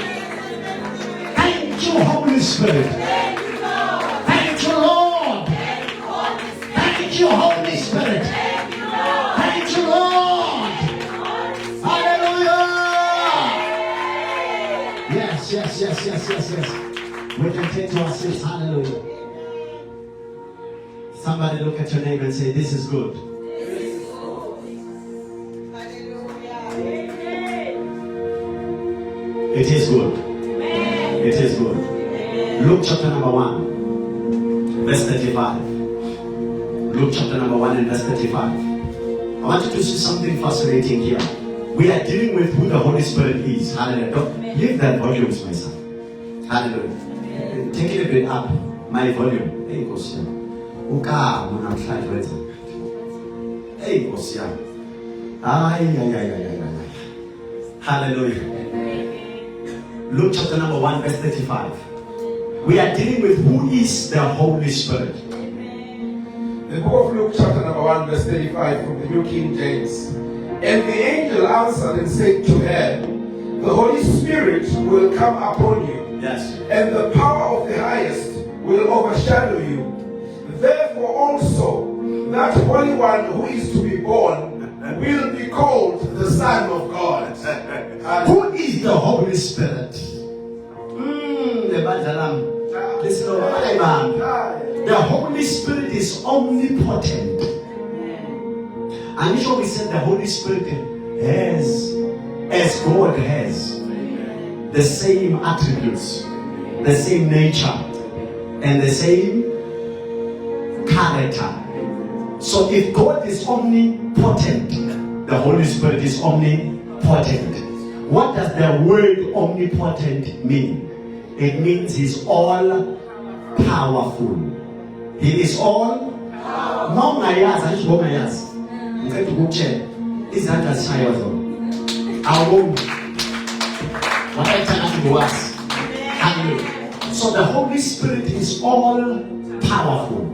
Thank you, Holy Spirit. Thank you, Lord. Thank you, Lord. Thank you, Holy Spirit. Thank you, Holy Spirit. Thank you, Lord. Thank you, Lord. Hallelujah. Yes. We can take to our seats. Hallelujah. Somebody look at your neighbor and say, this is good. It is good. It is good. Luke chapter number 1, verse 35. Luke chapter number 1 and verse 35. I want you to see something fascinating here. We are dealing with who the Holy Spirit is. Hallelujah. Don't leave that volume, my son. Hallelujah. Take it a bit up. My volume. Hey, Gosia. Uka, muna mshajweza. Hey, Gosia. Ay. Hallelujah. Luke chapter number 1, verse 35. We are dealing with who is the Holy Spirit. The book of Luke chapter number 1 verse 35 from the New King James. And the angel answered and said to her, the Holy Spirit will come upon you. Yes. And the power of the highest will overshadow you. Therefore also that Holy One who is to be born will be called the Son of God. Who is the Holy Spirit? The Holy Spirit is omnipotent. And usually we said the Holy Spirit has, as God has, the same attributes, the same nature, and the same character. So if God is omnipotent, the Holy Spirit is omnipotent. What does the word omnipotent mean? It means He's all powerful. He is all powerful. So the Holy Spirit is all powerful.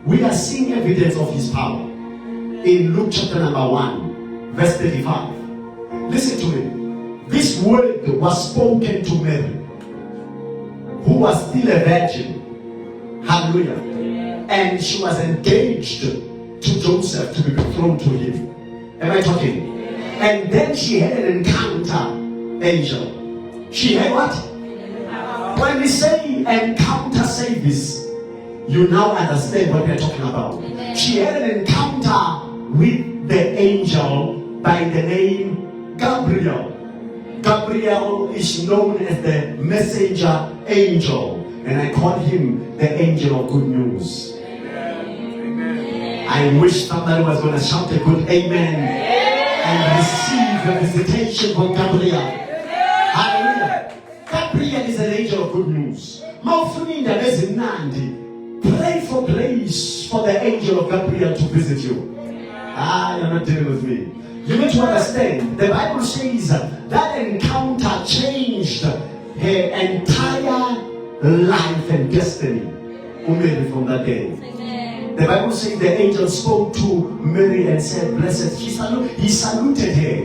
We are seeing evidence of His power in Luke chapter number 1, verse 35. Listen to it. This word was spoken to Mary, who was still a virgin. Hallelujah. and she was engaged to Joseph to be betrothed to him. Am I talking? And then she had an encounter, angel. She had what? When we say encounter service, you now understand what we are talking about. She had an encounter with the angel by the name Gabriel. Gabriel is known as the messenger angel, and I call him the angel of good news. I wish somebody was going to shout a good amen and receive a visitation from Gabriel. Hallelujah. Gabriel is an angel of good news. Pray for grace for the angel of Gabriel to visit you. You're not dealing with me. You need to understand, the Bible says that encounter changed her entire life and destiny. Mary from that day. The Bible says the angel spoke to Mary and said, blessed, he saluted her.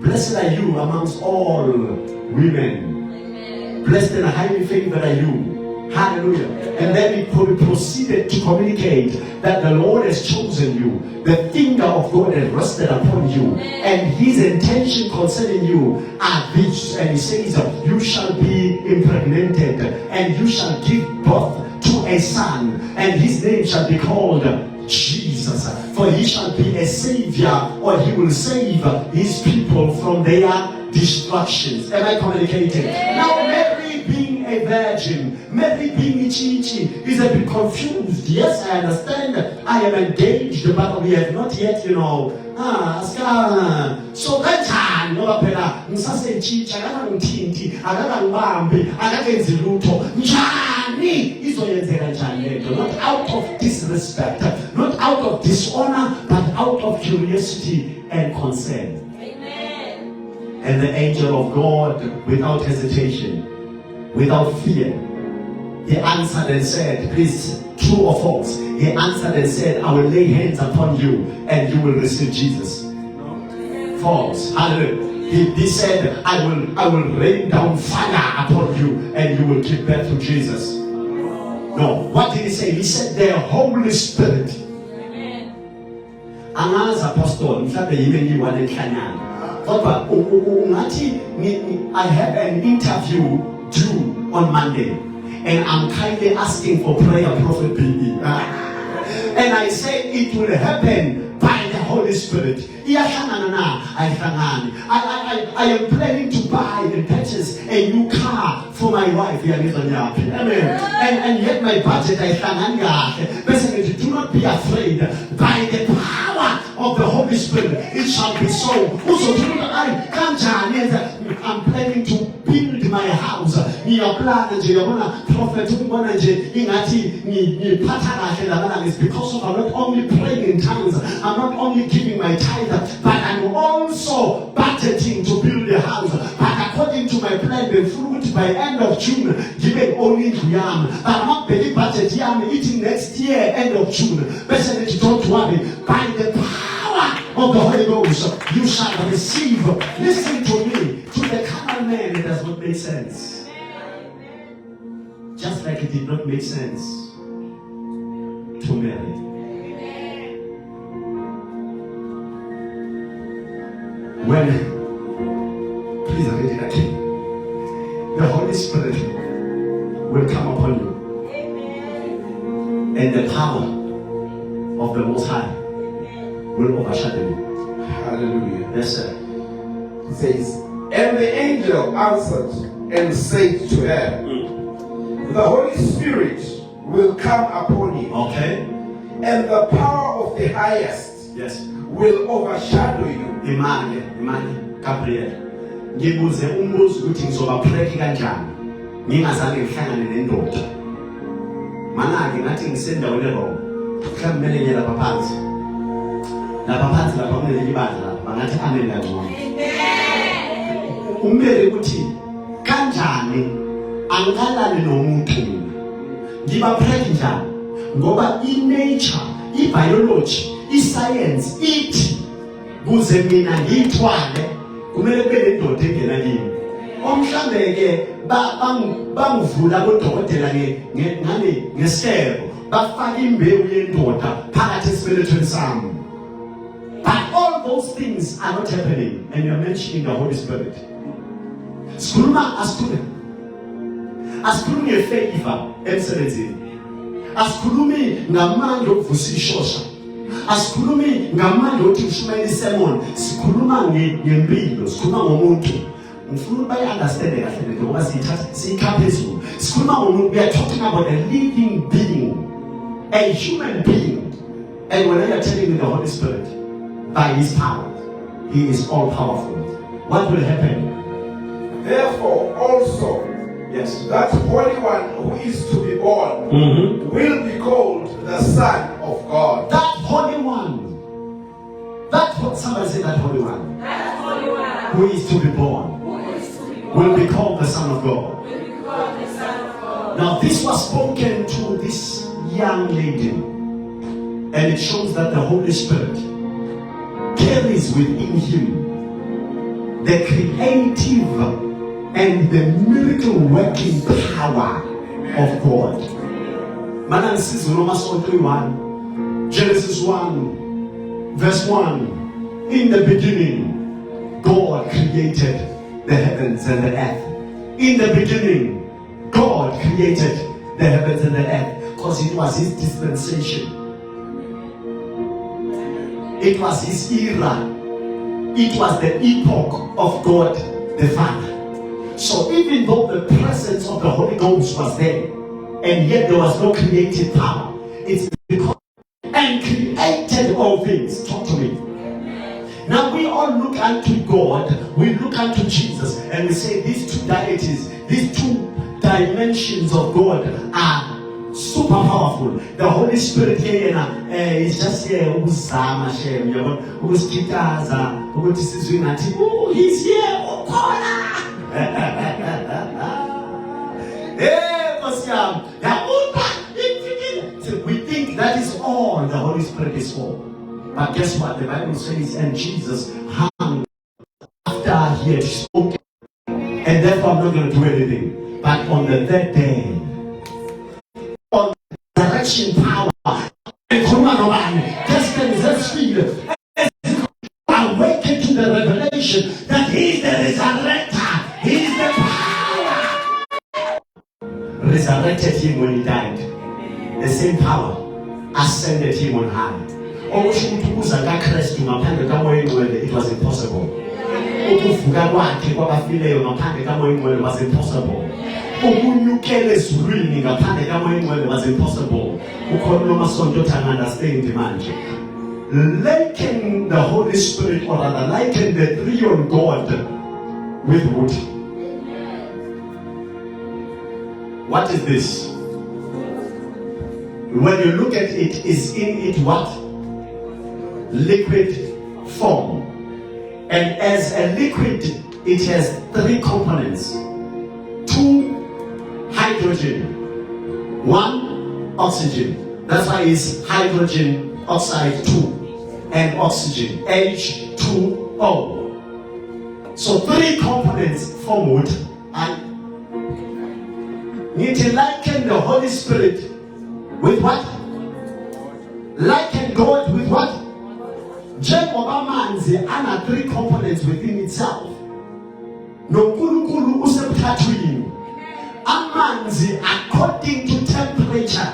Blessed are you amongst all women. Blessed and highly favored are you. Hallelujah. And then he proceeded to communicate that the Lord has chosen you. The finger of God has rested upon you. And his intention concerning you are this. And he says, you shall be impregnated and you shall give birth to a son. And his name shall be called Jesus. For he shall be a savior, or he will save his people from their destructions. Am I communicating? Now Mary being a virgin, Mary being Ichichi is a bit confused. Yes, I understand. I am engaged, but we have not yet, so that time, no phela ngisase Ichichi akangithinti akangibambi akakenzi lutho njani izoyenzeka njani lento, not out of disrespect, not out of dishonor, but out of curiosity and concern. And the angel of God, without hesitation, without fear, he answered and said, please, true or false? He answered and said, I will lay hands upon you and you will receive Jesus. False. Hallelujah. He said, I will rain down fire upon you and you will give birth to Jesus. No. What did he say? He said, the Holy Spirit. Angazi apostle, mhlawumbe yimi ngiwane ekhanyana. Kodwa I have an interview due on Monday, and I'm kindly asking for prayer, Prophet B.E. And I say it will happen by the Holy Spirit. I am planning to buy and purchase a new car for my wife. Amen. And yet my budget, basically, do not be afraid. By the power of the Holy Spirit, it shall be so. Also, I'm planning to build my house. Prophet, it's because of I'm not only praying in tongues, I'm not only giving my tithe, but I'm also budgeting to build a house. But according to my plan, the fruit by end of June, given only to yam. I'm not paying budget yam eating next year, end of June. Basically, don't worry. By the power of the Holy Ghost, you shall receive. Listen to me. To the carnal man, it does not make sense. Just like it did not make sense to Mary. When, please read it again. The Holy Spirit will come upon you. And the power of the Most High will overshadow you. Hallelujah. Yes, sir. It says, and the angel answered and said to her, the Holy Spirit will come upon you. Okay. And the power of the highest will overshadow you. Imani, Gabriel. Ngibuze umbuzo ukuthi ngizobapreka kanjani. Ngingazange ngihlangane nendoda. Mana-ke ngathi ngisendaweni wrong. Mhlawumbe kumele ngiye lapha phansi. Lapha phansi lapha kumele ibandla bangathi amen kangcono. Umele ukuthi kanjani angikalali nomuntu mina. Ngibapreka njani? Ngoba i-nature, i-biology, i-science ithi kuze mina ngithwale kumele kube nendoda engena kimi. Omhlawumbe ke bangivula kodokotela ngesebo bafaka imbewu yendoda phakathi esibelethweni sami. But all those things are not happening, and you're mentioning the Holy Spirit. Sikhuluma asikhulumi ngefavor emsebenzini. Asikhulumi ngamandla okuvusa ishosha. Asikhulumi ngamandla othi ushumayela isermon. Sikhuluma ngempilo, sikhuluma ngomuntu. Ngifuna bayi-understand kahle ngoba siyikha phezulu. Sikhuluma ngomuntu, we are talking about a living being, a human being. And when I are telling you the Holy Spirit, by his power, he is all powerful. What will happen? Therefore, also, Yes. that Holy One who is to be born will be called the Son of God. That Holy One. Somebody say that Holy One. That Holy One Who is to be born who is to be born will be called the Son of God. will be called the Son of God. Now this was spoken to this young lady, and it shows that the Holy Spirit carries within him the creative and the miracle working power of God. Genesis 1 verse 1. In the beginning, God created the heavens and the earth. In the beginning, God created the heavens and the earth, because it was his dispensation. It was his era. It was the epoch of God the Father. So even though the presence of the Holy Ghost was there, and yet there was no creative power, it's because and created all things. Talk to me. Now we all look unto God, we look unto Jesus, and we say these two deities, these two dimensions of God are super powerful. The Holy Spirit here is just here ukuzama shem yabona ukusikitaza ukuthi sizwe ngathi he's here ukhona. We think that is all the Holy Spirit is for. But guess what? The Bible says, and Jesus hung after he had spoken. And therefore I'm not going to do anything. But on the third day, on the resurrection power, awaken to the revelation that he is the resurrector. He is the power. Resurrected him when he died. The same power ascended him on high. It was impossible. Ukuvuka kwakhe kwabafileyo ngaphandle kamoya ingcwele was impossible. Ukunyukela ezulwini ngaphandle kamoya ingcwele was impossible. Ukhona nomasonto othi understand manje. Liken the Holy Spirit, or rather liken the three on God with wood. What is this? When you look at it, is in it what? Liquid form. And as a liquid, it has three components. 2 hydrogen, 1 oxygen. That's why it's hydrogen oxide 2 and oxygen H2O. So 3 components form wood. And need to liken the Holy Spirit with what? Liken God with what? Njengoba amanzi ana 3 components within itself. NoNkulunkulu usebuthathwini. Amanzi according to temperature.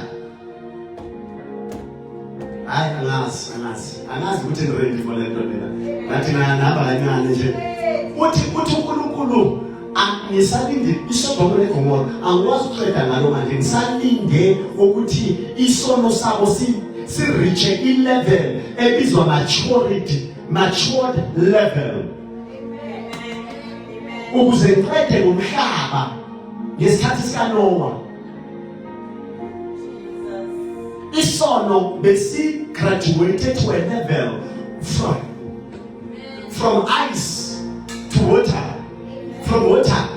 Angazi ukuthi ngirendi for lento mina. Ngathi ngihamba kancane nje. Uthi uNkulunkulu ngisalinde iSodoma neGomora angikwazi ukuqeda ngalo manje ngisalinde ukuthi isono sabo si-reach i-level ebizwa matured level ukuze ngiqede ngomhlaba ngesikhathi sikaNoah. Isono besi-graduated to a level from ice to water, from water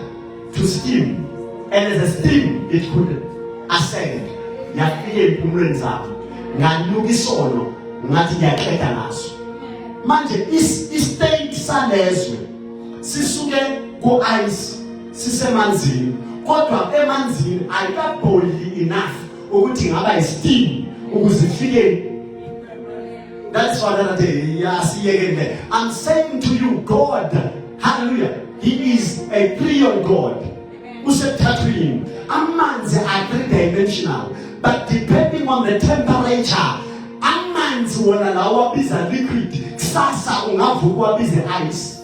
to steam, and as a steam it could ascend. Yafike empumulweni zabo nganuka isono ngathi ngiyaqeda ngaso. Manje istate salezwe sisuke ku-ice sisemanzini, kodwa emanzini ayikabhoili enough ukuthi ngaba steam ukuze ifike. That's what I'm saying to you, God, hallelujah, He is a three-on God. Usethatwini. Amanzi are three-dimensional, but depending on the temperature, amanzi wona lawa biza liquid. Kusasa ungavuka biza ice.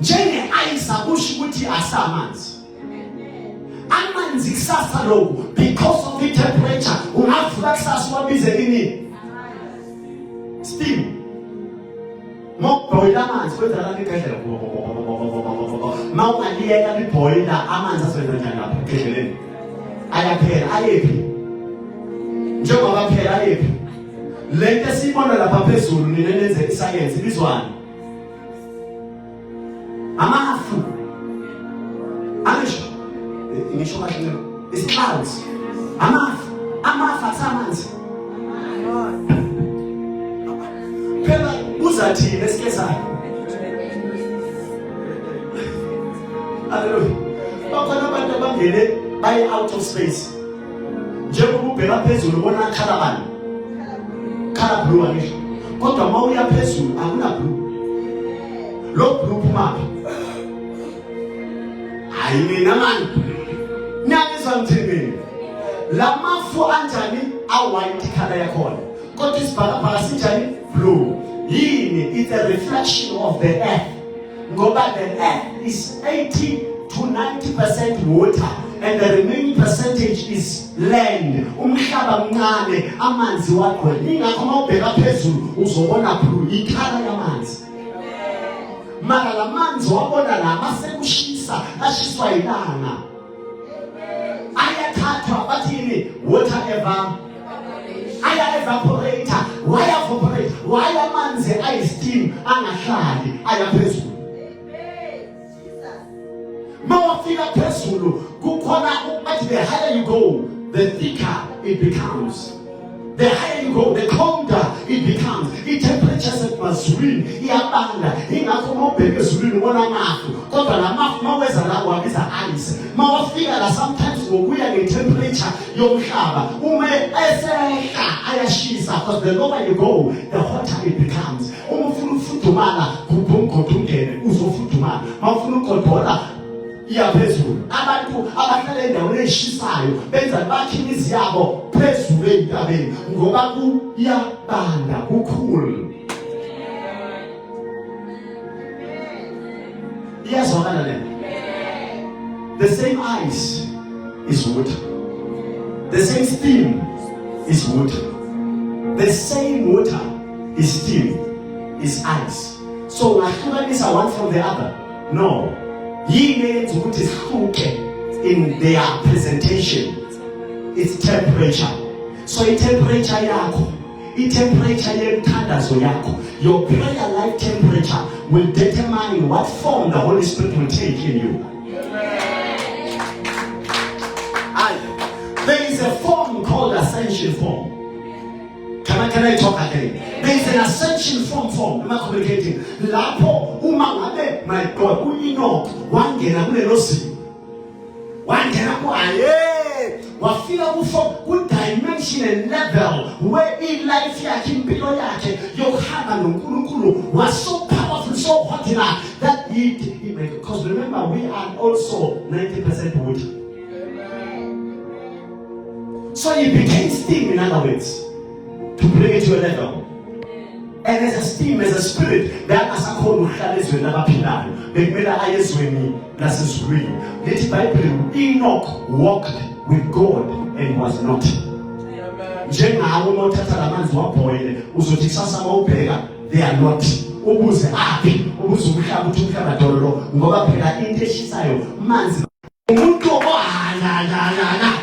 Njenge ice akusho ukuthi asamanzi. Amanzi kusasa lokho because of the temperature ungavuka kusasa wabize ini steam. Boiler amanzi kwenza la ngekhendlela mawungaliyeka liboiler amanzi asebenza njani lapha ekhendleni ayaphela ayephi njengoba phela ayephi lento esibona lapha phezulu nina nenze iscience bizwani amafu alisho ngisho kahle it's clouds amafu asamanzi phela uzathi lesikezayo haleluya bakhona abantu abangene baye out of space njengoba ubheka phezulu ubona khalabani khala blue ngisho kodwa mawuya phezulu akuna blue lo blue phuma hayi mina manje nyakizwa mthembeni lamafu anjani white color yakhona kodwa isibhakabhaka sinjani blue yini it's a reflection of the earth ngoba the earth is 80 to 90% water and the remaining percentage is land. Umhlaba mncane amanzi wagcwele ingakho mawubheka phezulu uzobona blue ikhala yamanzi mara lamanzi wabona la masekushisa ashiswa ilanga ayathathwa bathini water aya evaporator why amanzi ay steam angahlali ayaphezulu mawafika phezulu kukhona ukuthi the higher you go the thicker it becomes. The higher you go, the colder it becomes. The temperatures at mazulini iyabanda ingakho mawubheke ezulwini ubona amafu kodwa lamafu maweza la wabiza ice mawafika la sometimes ngokuya nge-temperature yomhlaba ume esehla ayashisa because the lower you go the hotter it becomes. Uma ufuna ukufudumala kubhongqodungene uzofudumala mawufuna ugodola iyaphezulu abantu abahlala endaweni eshisayo benza bakhe imizi yabo phezulu entabeni ngoba kuyabanda kukhulu iyazwakala le the same ice is wood, the same steam is wood, the same water is steam is ice. So ngahlukanisa one from the other? No. Yini ukuthi sihluke in their presentation is temperature. So temperature yakho, temperature yemthandazo yakho, your prayer life temperature will determine what form the Holy Spirit will take in you. There is a form called ascension form. Can I talk again? There is an ascension form. Am I communicating? Lapho uma ngabe my God Enoch wangena kulelo simo. Wangena aye wafika ku dimension and level where in life yakhe impilo yakhe yokuhamba noNkulunkulu was so powerful, so hot that he because remember we are also 90% water. So he became steam, in other words, to bring it to a level. And as a steam, as a spirit, that as a call is never pinado. The mela ayeswini nasiswini. This Bible, Enoch walked with God and was not. Jengawo mothatha lamanzi wabhoyile uzothi sasa mawubheka they are not. Ubuze aphi ubuze umhlaba uthi umhlaba dololo ngoba phela into eshisayo manzi umuntu ohanana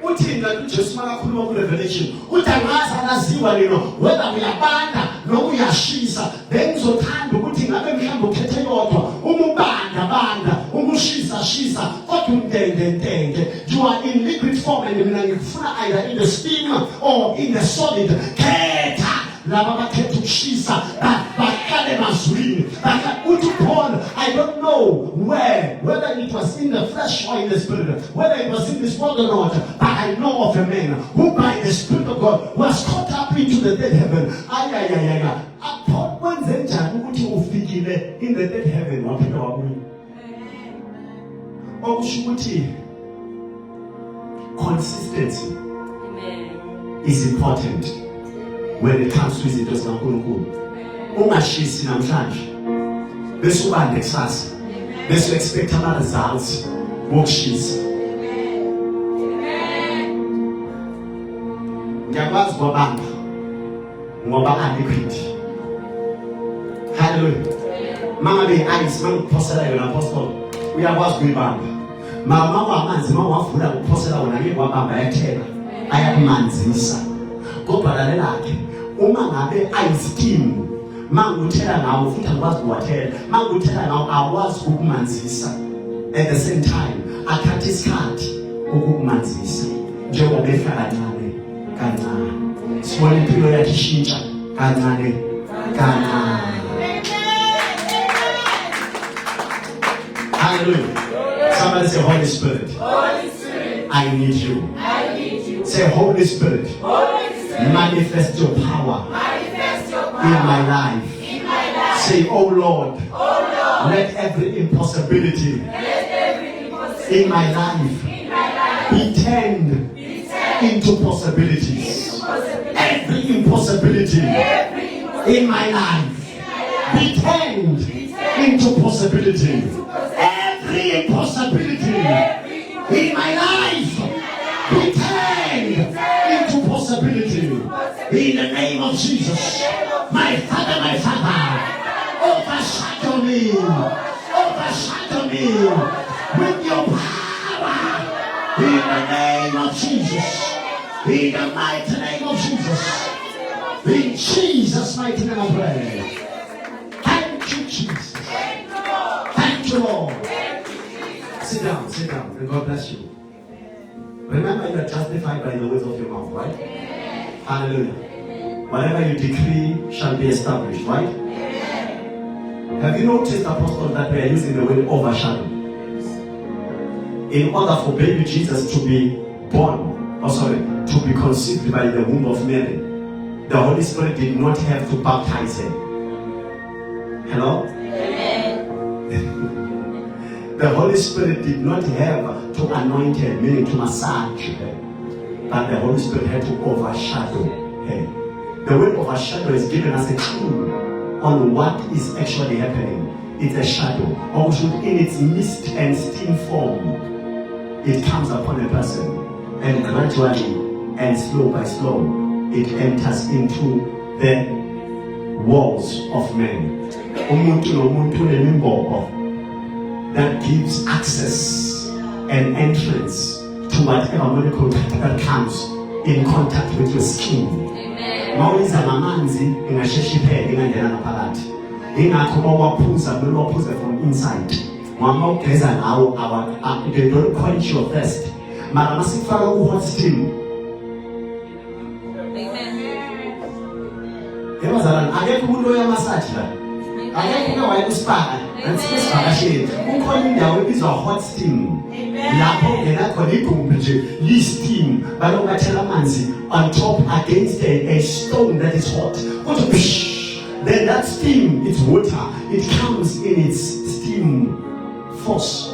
uthi uJesu makakhuluma ku Revelation uthi angaza naziwa lelo whether uyabanda noma uyashisa then uzothanda ukuthi ngabe mhlawumbe ukhethe yodwa umubanda umushisa kodwa umtende you are in liquid form and mina ngifuna either in the steam or in the solid khetha laba bakhetha ukushisa bahlale mazulini uthi Paul I don't know where, whether it was in the flesh or in the spirit, whether it was in this world or not, but I know of a man who by the Spirit of God was caught up into the dead heaven. Wenze njani ukuthi ufikile in the dead heaven waphila wabuya? Okusho ukuthi consistency is important when it comes to izinto zikaNkulunkulu. Ungashisi namhlanje bese ubande kusasa bese expect ama results wokushisa. Ngiyakwazi kwabanga ngoba aliquid. Hallelujah. Mama be ice mangiphosela yona apostle uyakwazi kuyibamba. Mama wamanzi mawavula ukuphosela wona ngeke wabamba yathela ayakumanzisa. Kodwa lalelakhe uma ngabe ice manguthela ngawo futhi akwazi ukuwathela. Manguthela ngawo akwazi ukumanzisa. At the same time athatha isikhathi ukukumanzisa. Njengoba efika kancane kancane. Sibona impilo yakhe ishintsha kancane kancane. Hallelujah. Somebody say Holy Spirit. Holy Spirit. I need you. I need you. Say Holy Spirit. Holy Spirit. Manifest your power. Manifest your power. In my life. In my life. Say, oh Lord. Oh Lord. Let every impossibility. Let every impossibility. In my life. In my life. Be turned. Be turned. Into possibilities. Into possibilities. Every impossibility. Every impossibility. In my life. Be turned. Into possibility. Every impossibility in my life be turned into possibility. In the name of Jesus, my Father, overshadow me with your power. In the name of Jesus, in the mighty name of Jesus, in Jesus' mighty name I pray. Thank you, Jesus. Thank you, Lord. Sit down, and God bless you. Remember, you are justified by the words of your mouth, right? Hallelujah. Whatever you decree shall be established, right? Have you noticed, Apostle, that we are using the word overshadow? In order for baby Jesus to be born, to be conceived by the womb of Mary, the Holy Spirit did not have to baptize him. Hello? The Holy Spirit did not have to anoint her, meaning to massage her. But the Holy Spirit had to overshadow her. The word overshadow is giving us a clue on what is actually happening. It's a shadow. Or in its mist and steam form, it comes upon a person. And gradually and slow by slow, it enters into the walls of men. That gives access and entrance to whatever molecule that comes in contact with your skin. Mawuza ngamanzi ingasheshiphele ingangena ngaphakathi. Ingakho owaphuza kumele waphuze from inside. Mama ugeza ngawo they don't quench your thirst. Mara masifaka ku-hot steam. Yabazalwane akekho umuntu oyamasaji la. Akekho uke wayekusipaka. Nansi kukhona indawo ebizwa hot steam. Lapho ungena khona igumbi nje li-steam baloku bathela amanzi on top against a stone that is hot. Then that steam, it's water. It comes in its steam force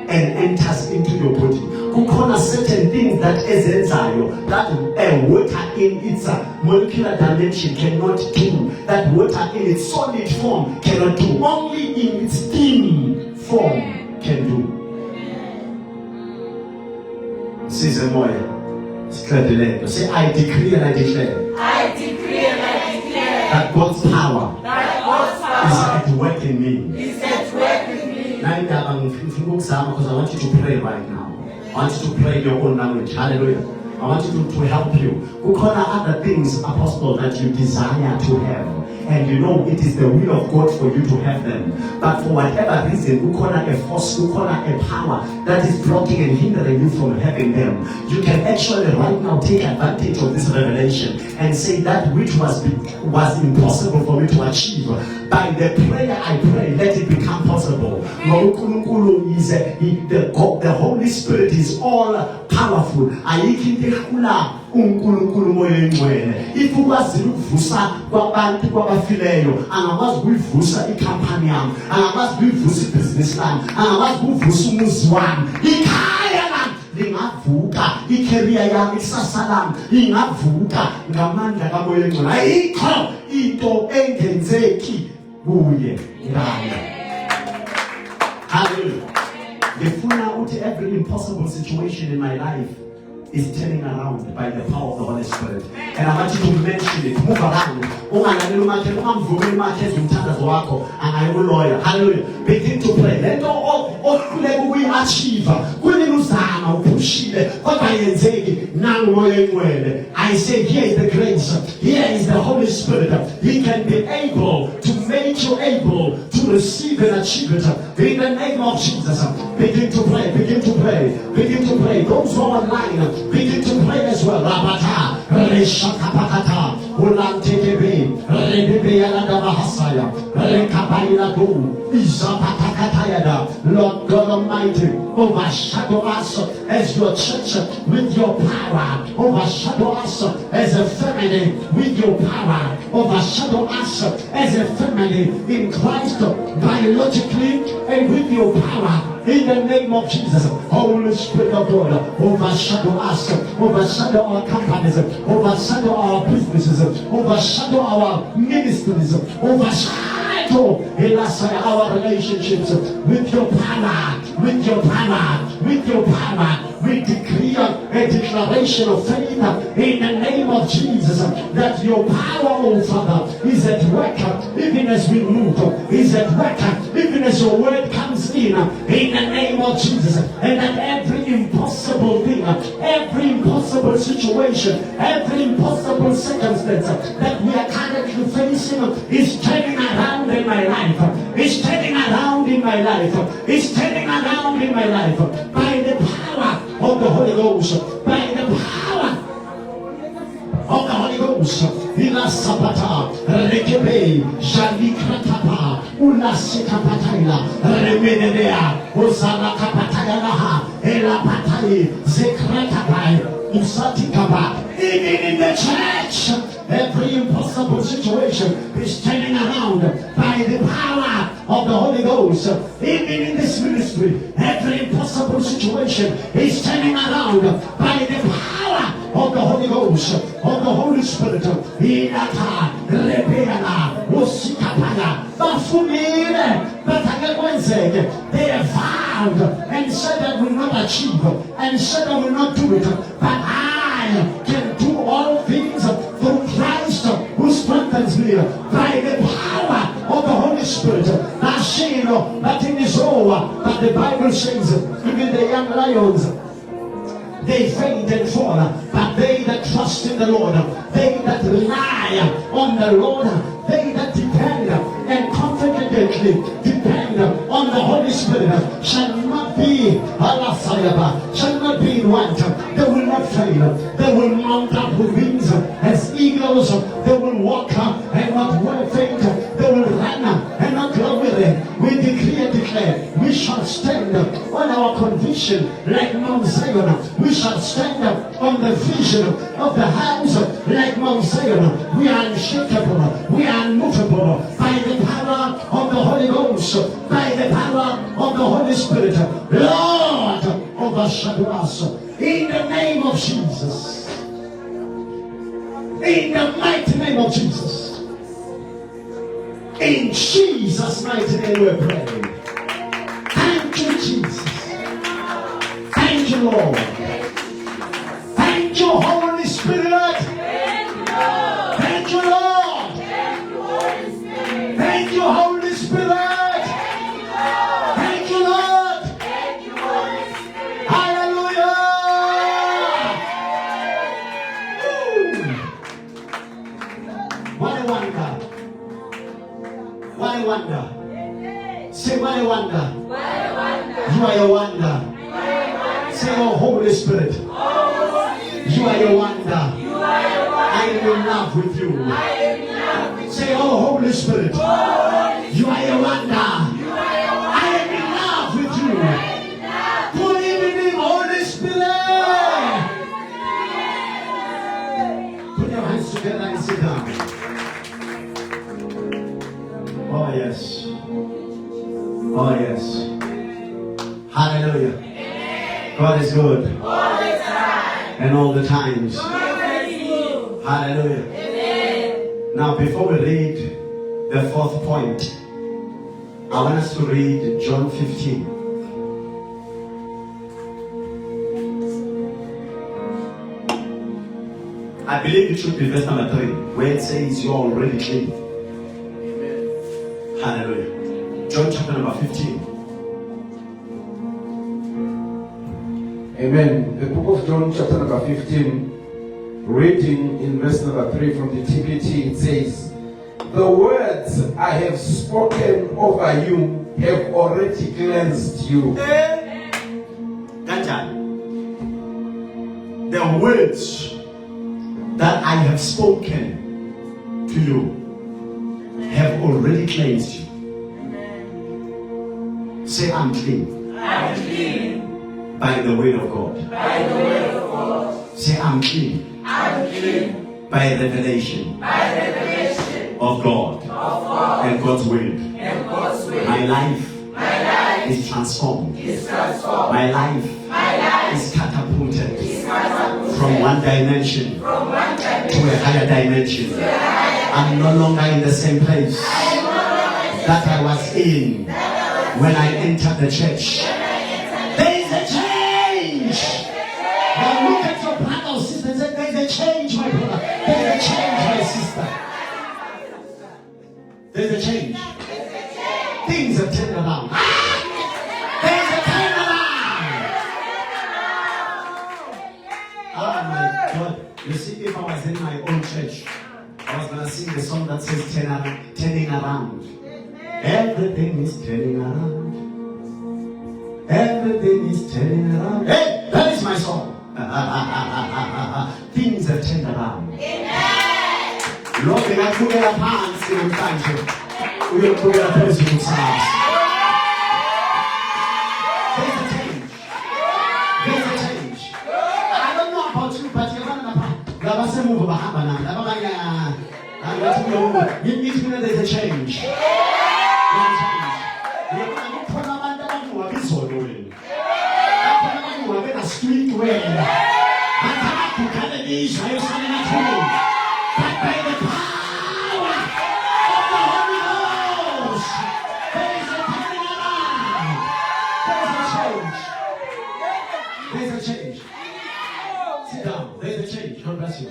and enters into your body. Kukhona certain things that ezenzayo that water in its molecular dimension cannot do. That water in its solid form cannot do. Only in its steam form can do. Say I decree and I declare. I decree and I declare That God's power is at work in me. Is at work in me. Because I want you to pray right now. I want you to pray in your own language. Hallelujah. I want you to help you. Kukhona other things, Apostle, that you desire to have. and you know it is the will of God for you to have them. But for whatever reason, we call it a force, we call it a power that is blocking and hindering you from having them. You can actually right now take advantage of this revelation and say that which was impossible for me to achieve. By the prayer I pray, let it become possible. The Holy Spirit is all powerful. If ukwazi ukuvusa kwabantu kwabafileyo, angakwazi ukuyivusa ikhampani yami, angakwazi ukuyivusa ibhizinisi lami, angakwazi ukuvusa umuzi wami, ikhaya lami lingavuka, icareer yami, ikusasa lami lingavuka ngamandla kamoya engcwele. Ayikho into engenzeki kuye ngami. Hallelujah. Ngifuna ukuthi every impossible situation in my life is turning around by the power of the Holy Spirit. And I want you to mention it. Move around. Hallelujah. Begin to pray. Let all we achieve. I say, here is the grace. Here is the Holy Spirit. He can be able to make you able to receive and achieve it. In the name of Jesus. Begin to pray. Begin to pray. Begin to pray. Those who are online, begin to pray as well. Rabata, Reshakapakata, Ulantekebe, Rebebe Alada Bahasaya, Rekabaila Do, Izapatakatayada. Lord God Almighty, overshadow us as your church with your power. Overshadow us as a family with your power. Overshadow us as a family in Christ, biologically and with your power. In the name of Jesus, Holy Spirit of God, overshadow us, overshadow our companies, overshadow our businesses, overshadow our ministries, overshadow our relationships with your power, with your power, with your power. We decree a declaration of faith in the name of Jesus that your power, oh Father, is at work even as we move, is at work even as your word comes in the name of Jesus, and that every impossible thing, every impossible situation, every impossible circumstance that we are currently facing is turning around in my life, is turning around in my life, is turning around in my life by the power of the Holy Ghost, by the power of the Holy Ghost. Ila sabata rekebe jalikratapa ulasikapataila remenedea ozala kapatayalaha elapatai zekratapai usatikaba. Even in the church, every impossible situation is turning around by the power of the Holy Ghost. Even in this ministry, every impossible situation is turning around by the power of the Holy Ghost, of the Holy Spirit. Inata rebeana usikapaya bafumile batakwenzeke. They have vowed and said that will not achieve and said that will not do it, but I can do all things through Christ who strengthens me by the power of the Holy Spirit. That in is over, but the Bible says even the young lions, they faint and fall, but they that trust in the Lord, they that rely on the Lord, they that depend and confidently depend on the Holy Spirit shall not be shall not be in want. They will not fail. They will mount up with wings as eagles. They will walk and not faint. They will run and not grow weary. We decree and declare, we shall stand on our conviction like Mount Zion. We shall stand on the vision of the house like Mount Zion. We are unshakable. We are unmovable by the power of the Holy Ghost, by the power of the Holy Spirit. Lord, overshadow us in the name of Jesus. In the mighty name of Jesus. In Jesus' mighty name we pray. Thank you, Jesus. Thank you, Lord. Thank you, Holy Spirit. Thank you, Lord. Thank you, Holy Spirit. Thank you, Lord. Hallelujah. What a wonder. What a wonder. Say, what a wonder. You are a wonder. Say, oh Holy Spirit. You are a wonder. I am in love with you. Say, oh Holy Spirit. You are a wonder. I am in love with you. Good evening, Holy Spirit. Put your hands together and sit down. Oh yes. Oh yes. Hallelujah. God is good. All the time. And all the times. Hallelujah. Now before we read the fourth point, I want us to read John 15. I believe it should be verse number 3, where it says you're already clean. Hallelujah. John chapter number 15. Amen. The book of John, chapter number 15, reading in verse number 3 from the TPT, it says, "The words I have spoken over you have already cleansed you." The words that I have spoken to you have already cleansed you. Say, I'm clean. I'm clean. By the word of God. By the word of God. Say, I'm clean. I'm clean. By revelation. By revelation Of God. of God. And God's word. And God's will. My life My life is transformed. is transformed. My life My life is catapulted is catapulted from one dimension from one to dimension a higher dimension. to a higher. I'm no longer in the same place that I was in when I entered the church. There is a change. Now look at your brother or sister and say, there is a change, my brother. There is a change, my sister. There is a change. Things have turned around. There is a turnaround. Oh my God. You see, if I was in my own church, I was going to sing the song that says turning around. Everything is turning around. Everything is turning around. Hey, that is my song. Things have turned around. Lord, we have to get a pants in the we have to get a person in the There's a change. There's a change. I don't know about you, but you're going to move there's a change. Street where I cannot cook the knees, I was standing at home. But by the power of the Holy Ghost, there is a turning around. There is a change. There is a change. Sit down. There is a change. God bless you.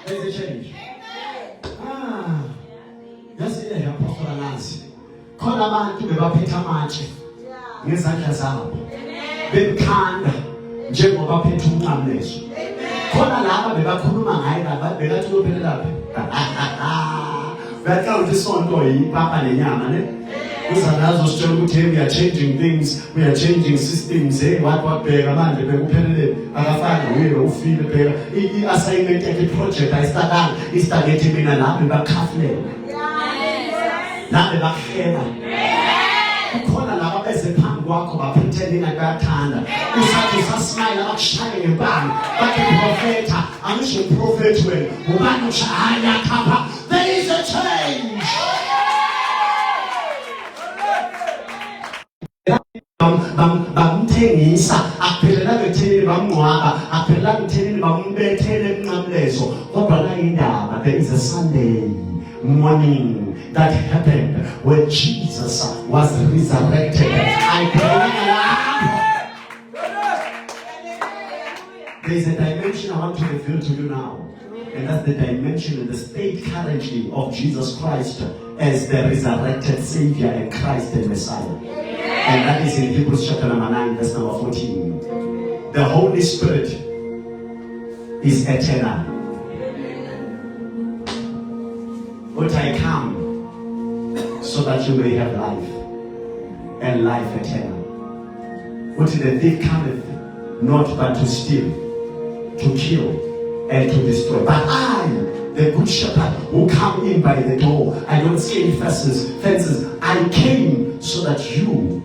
There is a change. Just here, Apostle Nancy. Khona abantu bebaphetha amatshe ngezandla zabo. Bemkhanda njengoba phethe umnqamlezo. Khona laba bebakhuluma ngaye laba bekathi uphele lapha. Bathi ukuthi isonto yipapa lenyama ne. Uzalazo sitshela ukuthi we are changing things, we are changing systems. What bheka manje bekuphelele akafana wewe ufile bheka. I-assignment yakhe project ayistartanga, istartete mina lapha bakhafulela. Lapha bakhela. Kukhona laba beze phambi kwakho bapretendinga bayathanda. Usathi usasmile abakushaye ngempama. Bathi prophetha, angisho prophet wena. Ubani ushaya khapha. There is a change. Bamthengisa akuphelelanga ekuthenini bamngcwaba akuphelelanga ekuthenini bambethele emnqamlezo kodwa la indaba there is a Sunday morning that happened where Jesus was resurrected. There is a dimension I want to reveal to you now, and that's the dimension and the state currently of Jesus Christ as the resurrected Savior and Christ the Messiah. And that is in Hebrews chapter number 9, verse number 14. The Holy Spirit is eternal. But I come so that you may have life, and life eternal. What the thief cometh not but to steal, to kill, and to destroy. But I, the good shepherd, who come in by the door, I don't see any fences. I came so that you,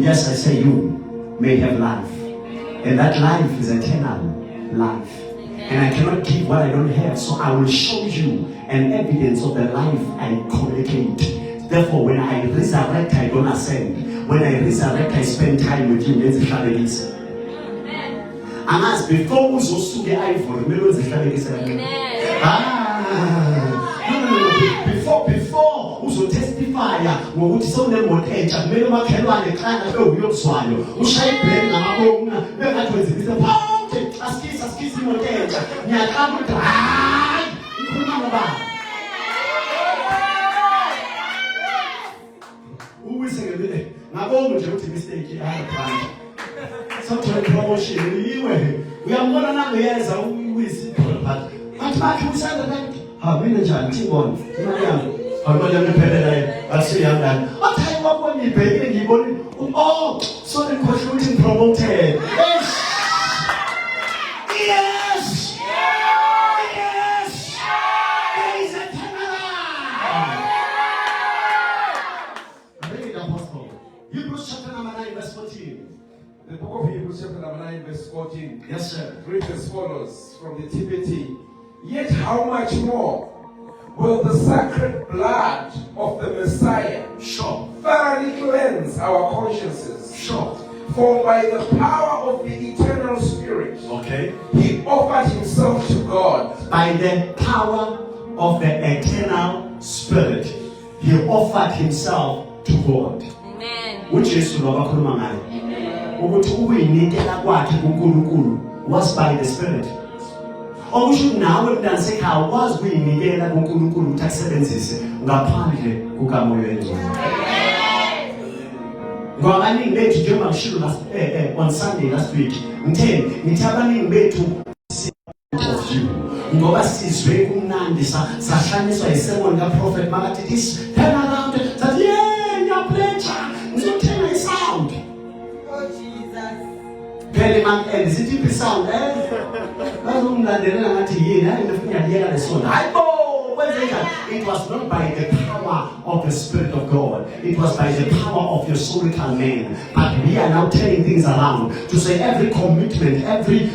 yes, I say you, may have life. And that life is eternal life. And I cannot give what I don't have, so I will show you an evidence of the life I communicate. Therefore, when I resurrect, I don't ascend. When I resurrect, I spend time with you. And as before, no. Before, uzo testify ngokuthi sonemoto entsha kumele umakhelwane ekhaya bewuyokuzwayo ushaye ibreak ngamabonga bengathi wenzibise phonke asikisi imoto entsha ngiyaqala ukuthi hayi ngikhuluma ngobani uwisengelele ngabonga nje ukuthi mistake ayaphandle software promotion iwe uyambona nangiyeza uwisi but bakhe usanda kanti mina njani thibona imali yami awumali yami iphelele asiyangani athayi wakho ngibhekile ngibona sorry ngikhohle ukuthi ngipromoted yes there is a turnaround. Read the Apostle Hebrews chapter number 9 verse 14. The book of Hebrews chapter number 9 verse 14. Yes, sir. Reads as follows from the TPT. Yet how much more will the sacred blood of the Messiah thoroughly cleanse our consciences? For by the power of the eternal Spirit, he offered himself to God. By the power of the eternal Spirit, he offered himself to God. Amen. Which is Amen. Was by the Spirit. Okusho nawe mntanse kha wazi kuyinikela kuNkulunkulu ukuthi akusebenzise ngaphandle kukamoya engcwele. Ngoba abaningi bethu njengoba ngishilo on Sunday last week ngithi abaningi bethu of you ngoba sizwe kumnandi sahlaniswa isermon kaProphet makathi this turn around that ngiyaplecha ngizothenga isound. Phela man sithi sound bazomlandelela ngathi yini hayi ngifuna ngiyela lesonto hayibo kwenze njani. It was not by the power of the Spirit of God, it was by the power of your spiritual man. But we are now turning things around to say every commitment, every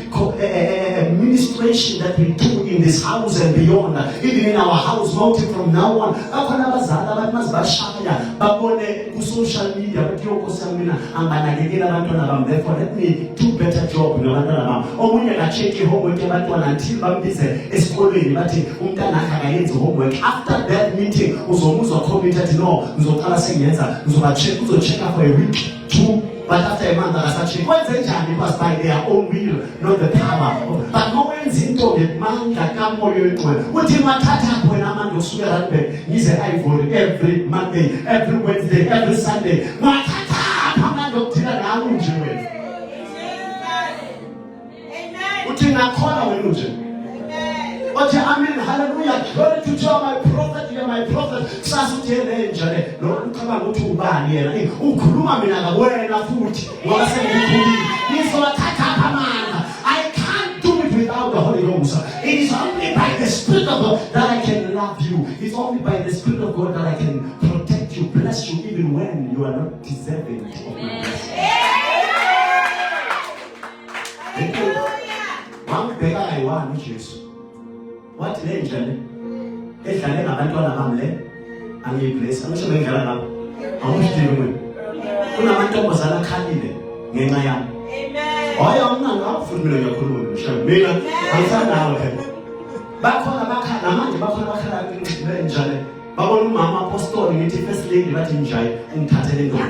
ministration that we do in this house and beyond, even in our house motive from now on, akhona abazali abantu masibashaya babone ku social media bathi yonkosi mina anganakekela abantwana bami, therefore let me do better job nabantwana bami. Omunye ka check homework yabantwana until bambize esikolweni bathi umntana akhe akayenzi homework. After that meeting uzomuzwa commit athi no ngizoqala sengiyenza ngizoba-check uzo-check for a week 2 but after a month akasacheck. Kwenze njani? It was by their own will, not the power. But mawenza into ngemandla kamoya oyingcwele uthi mathatha wena amandla osuke Randburg ngize Ivory every Monday, every Wednesday, every Sunday. Mathatha amandla okuthina nawe nje wena. Uthi ngakhona wena nje. But amen, hallelujah, glory to God, my prophet, you are my prophet. Sasutele njale, lo ucabanga ukuthi ubani yena. Ukhuluma mina ngawena futhi, ngoba sengikhulile. Ngizothatha amandla. I can't do it without the Holy Ghost. It is only by the Spirit of God that I can love you. It's only by the Spirit of God that I can protect you, bless you, even when you are not deserving of my blessing. Wambeka ayiwani uJesu. Wathi le njane edlale ngabantwana bami le angiyibless angisho bengidlala ngabo awushidile wena kunamantombazana akhalile ngenxa yami. Amen. Hayi awunanga akufuthi mina ngiyakhuluma ngisho mina angisanawe phela bakhona bakhala manje bakhona bakhala le njane babona umama apostoli ngithi first lady bathi njayi ungithathele ndoda.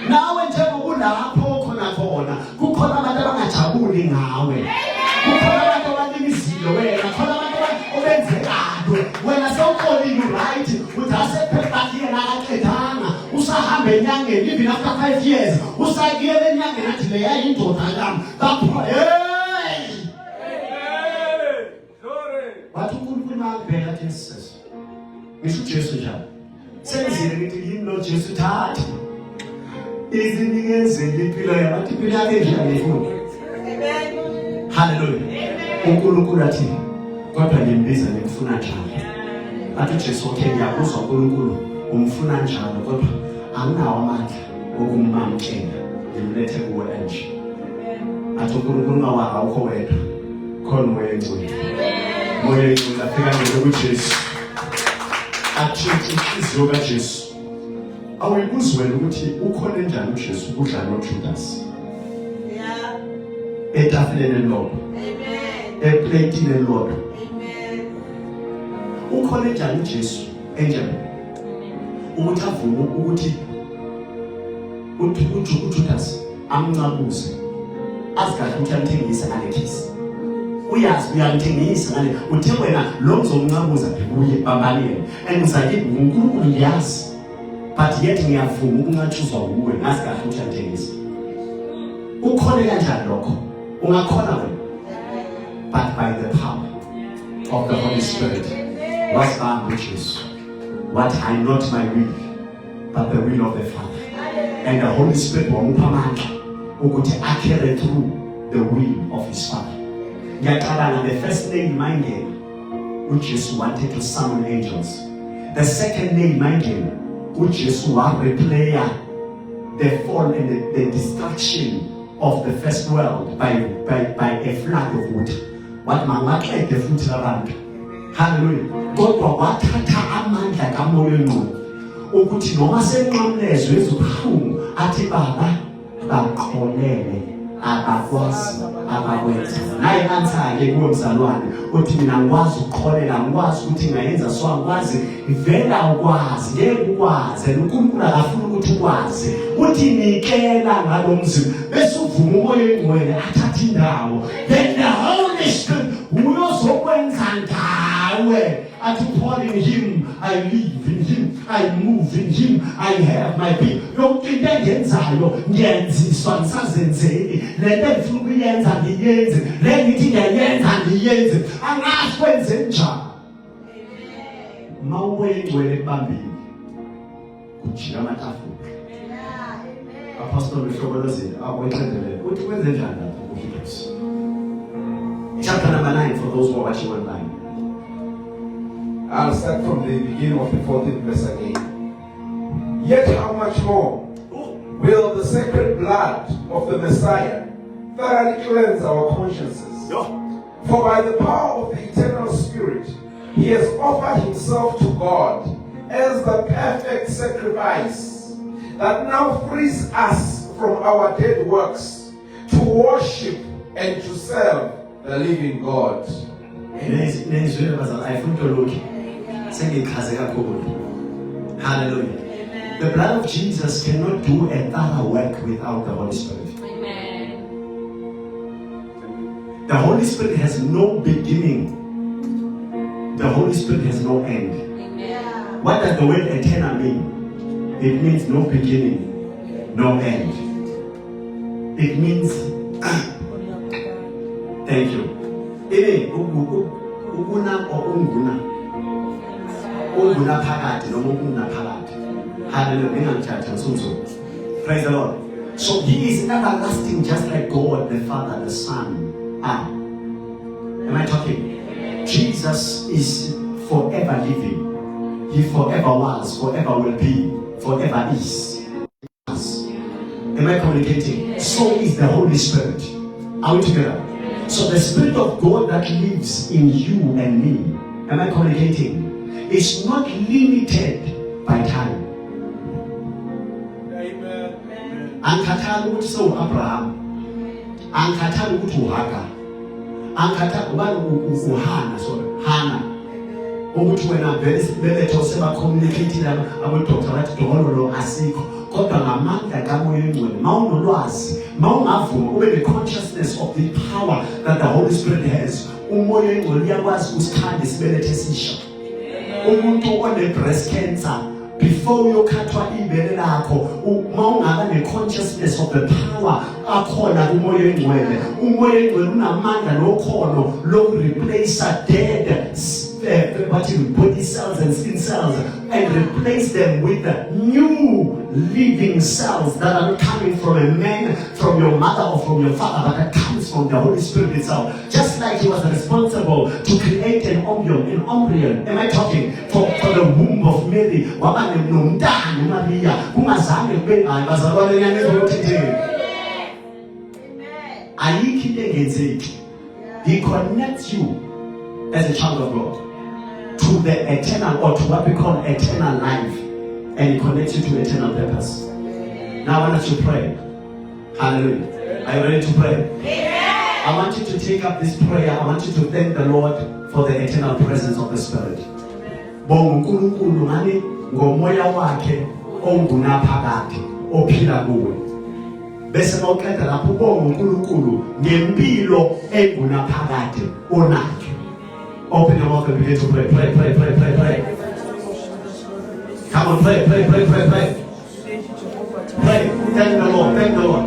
Nawe njengoba lapho khona kukhona abantu abangajabuli ngawe. Kukhona abantu abanimizilo wena, khona abantu obenzekalo wena sewukolile right uthasephetha yena akaqedanga usahamba enyangeni even after 5 years usakiyele enyangeni athi le yayindoda yami bapho hey glory wathi uNkulunkulu mangibheka athi yes. Ngisho uJesu njalo. Senzile ngithi yini lo Jesu thatha. Izinikezele impilo yabantu impilo yakhe njalo ngifuna. Amen. Hallelujah. uNkulunkulu athi kodwa ngimbiza ngimfuna njalo. Athi Jesu okay ngiyakuzwa uNkulunkulu umfuna njalo kodwa anginawo amandla okummamkela ngimlethe kuwe nje. Athi uNkulunkulu ngawa awukho wedwa khona moya engcwele. Moya engcwele afika ngeke kuJesu. Athi inhliziyo kaJesu. Awuyibuzwe ukuthi ukhona njani uJesu ukudla noJudas. Etafuleni elilodwa. Amen. Eplatini elilodwa. Amen. Ukhona njani uJesu enjani? Ukuthi avume ukuthi uJudas amncabuze. Asikahle ukuthi amthengise ngalekhisi. Uyazi uyamthengisa ngale uthe wena lo ngizomncabuza kuye bambalele. Engizakithi uNkulunkulu ngiyazi. But yet ngiyavuma ukunqatshuzwa kuwe ngasikahle ukuthi amthengise. Ukhona kanjani lokho? Ungakhona wena. But by the power of the Holy Spirit. What's our wishes? What I not my will, but the will of the Father. And the Holy Spirit will ukuthi carry through the will of His Father. Ngiyacabanga the first name minded, which Jesus wanted to summon angels. The second name minded, which Jesus wanted to replay the fall and the destruction of the first world by a flood of water. What mangahle the futhi labantu. Hallelujah. Kodwa wathatha amandla kaMoya oNgcwele ukuthi noma senqamlezwe ezibuhlungu athi Baba baqolele abakwazi abakwenza. Naye ansake kuwe mzalwane uthi mina ngikwazi ukuqolela ngikwazi ukuthi ngayenza so ngikwazi ivela ukwazi ngeke ukwazi uNkulunkulu akafuna ukuthi ukwazi uthi nikela ngalomzimba bese uvuma uMoya oNgcwele athatha indawo then the Holy Spirit uyozokwenza ngawe athi Paul in Him I live, in Him I move, in Him I have my being. Yonke into engenzayo ngiyenziswa ngisazenzeli lento engifuna ukuyenza ngiyenze le ngithi ngiyenza ngiyenze angazi kwenze njani. Mawumoya oNgcwele kubambile kujika amatafula. Apostle Mhlobolozini akwexendelele uthi kwenze njani lapho kuFilipi. Chapter number 9 for those who are watching online. I'll start from the beginning of the 14th verse again. Yet how much more will the sacred blood of the Messiah thoroughly cleanse our consciences? For by the power of the eternal Spirit, He has offered Himself to God as the perfect sacrifice that now frees us from our dead works to worship and to serve the living God. Hallelujah. The blood of Jesus cannot do a thorough work without the Holy Spirit. Amen. The Holy Spirit has no beginning. The Holy Spirit has no end. Amen. What does the word eternal mean? It means no beginning, no end. It means thank you. Hallelujah. Praise the Lord. So He is everlasting, just like God the Father, the Son. Am I talking? Jesus is forever living. He forever was, forever will be, forever is. Am I communicating? So is the Holy Spirit. Are we together? So the Spirit of God that lives in you and me, am I communicating? Is not limited by time. Ankathali ukuthi so Abraham, ankathali ukuthi uHagar, ankathali ubani uHana, so Hana, ukuthi wena beletho seba communicate laba abodoctor bathi dololo asikho kodwa ngamandla kaMoya oNgcwele mawunolwazi mawungavuma ube the consciousness of the power that the Holy Spirit has. Umoya oNgcwele uyakwazi usikhanda isibelethe esisha. Umuntu one breast cancer before uyokhathwa ibele lakho mawungaba ne-consciousness of the power akhona kuMoya oNgcwele. uMoya oNgcwele unamandla lokhono lokureplace dead body cells and skin cells and replace them with new living cells that are not coming from a man, from your mother or from your father, but that comes from the Holy Spirit itself. Just like he was responsible to create an embryo. Am I talking? For the womb of Mary. He connects you as a child of God to the eternal, or to what we call eternal life, and he connects you to eternal purpose. Now I want us to pray. Hallelujah. Are you ready to pray? I want you to take up this prayer. I want you to thank the Lord for the eternal presence of the Spirit. Bongunkulunkulu ngani ngomoya wakhe ongunaphakade ophila kuwe. Bese mawuqeda lapho ubonga uNkulunkulu ngempilo engunaphakade onakho. Open your mouth and begin to pray. Pray. Come on, pray. Pray. Thank the Lord. Thank the Lord.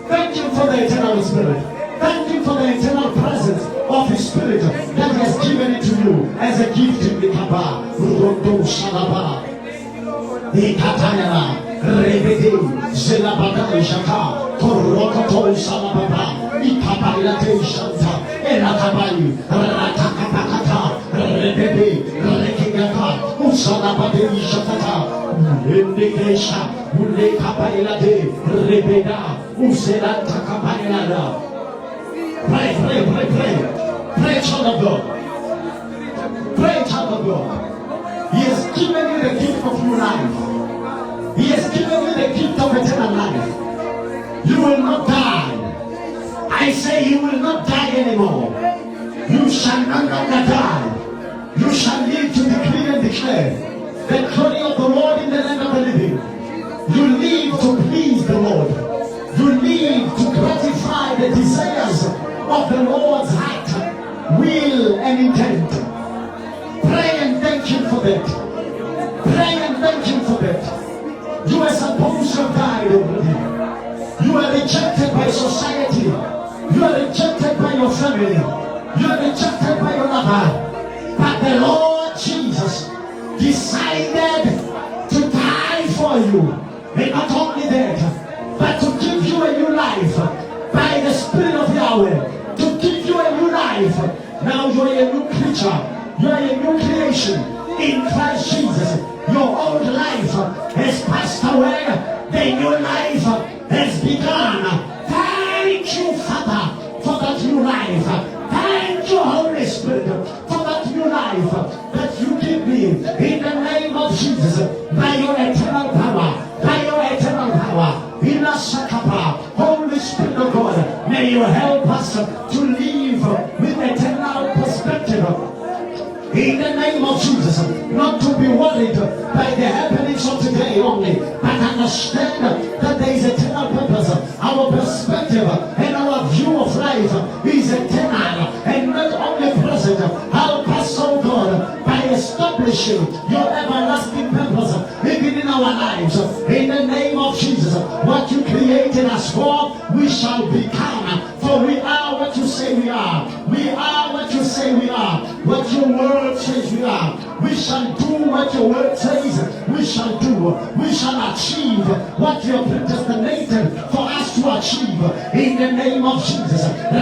Thank you for the eternal Spirit. Thank you for the eternal presence of His Spirit that He has given it to you as a gift in the Kaba. Rondo Shalaba. Ikatayana. Rebede. Zelabada Shaka. Torokoto Shalababa. Ikabailate Shanta. Elakabai. Ratakapakata. Rebede. Rekigaka. Usalabade Shakata. Indikesha. Ulekabailate. Rebeda. Uselanta Kabailada. Pray, child of God. Pray, child of God. He has given you the gift of new life. He has given you the gift of eternal life. You will not die. I say you will not die anymore. You shall no longer die. You shall live to decree and declare the glory of the Lord in the land of the living. You live to please the Lord. You live to gratify the desires of the Lord's heart, will and intent. Pray and thank Him for that. Pray and thank Him for that. You are supposed to have died already. You are rejected by society. You are rejected by your family. You are rejected by your lover. But the Lord Jesus decided to die for you. And not only that, but to give you a new life by the Spirit of Yahweh. To give you a new life. Now you are a new creature. You are a new creation in Christ Jesus. Your old life has passed away. The new life has begun. Thank you, Father, for that new life. Thank you, Holy Spirit, for that new life that you give me in the name of Jesus. By your eternal power. By your eternal power. In a Sakapa, Holy Spirit of God, may you help us to live with eternal perspective. In the name of Jesus, not to be worried by the happenings of today only, but understand that there is eternal purpose. Our perspective and our view of life is eternal and not only present. Help us, oh God, by establishing your everlasting purpose even in our lives. In the name of Jesus, what you created us for, we shall become. For we are what you say we are. We are what you say we are. What your word says we are. We shall do what your word says we shall do. We shall achieve what you have predestinated for us to achieve. In the name of Jesus. In the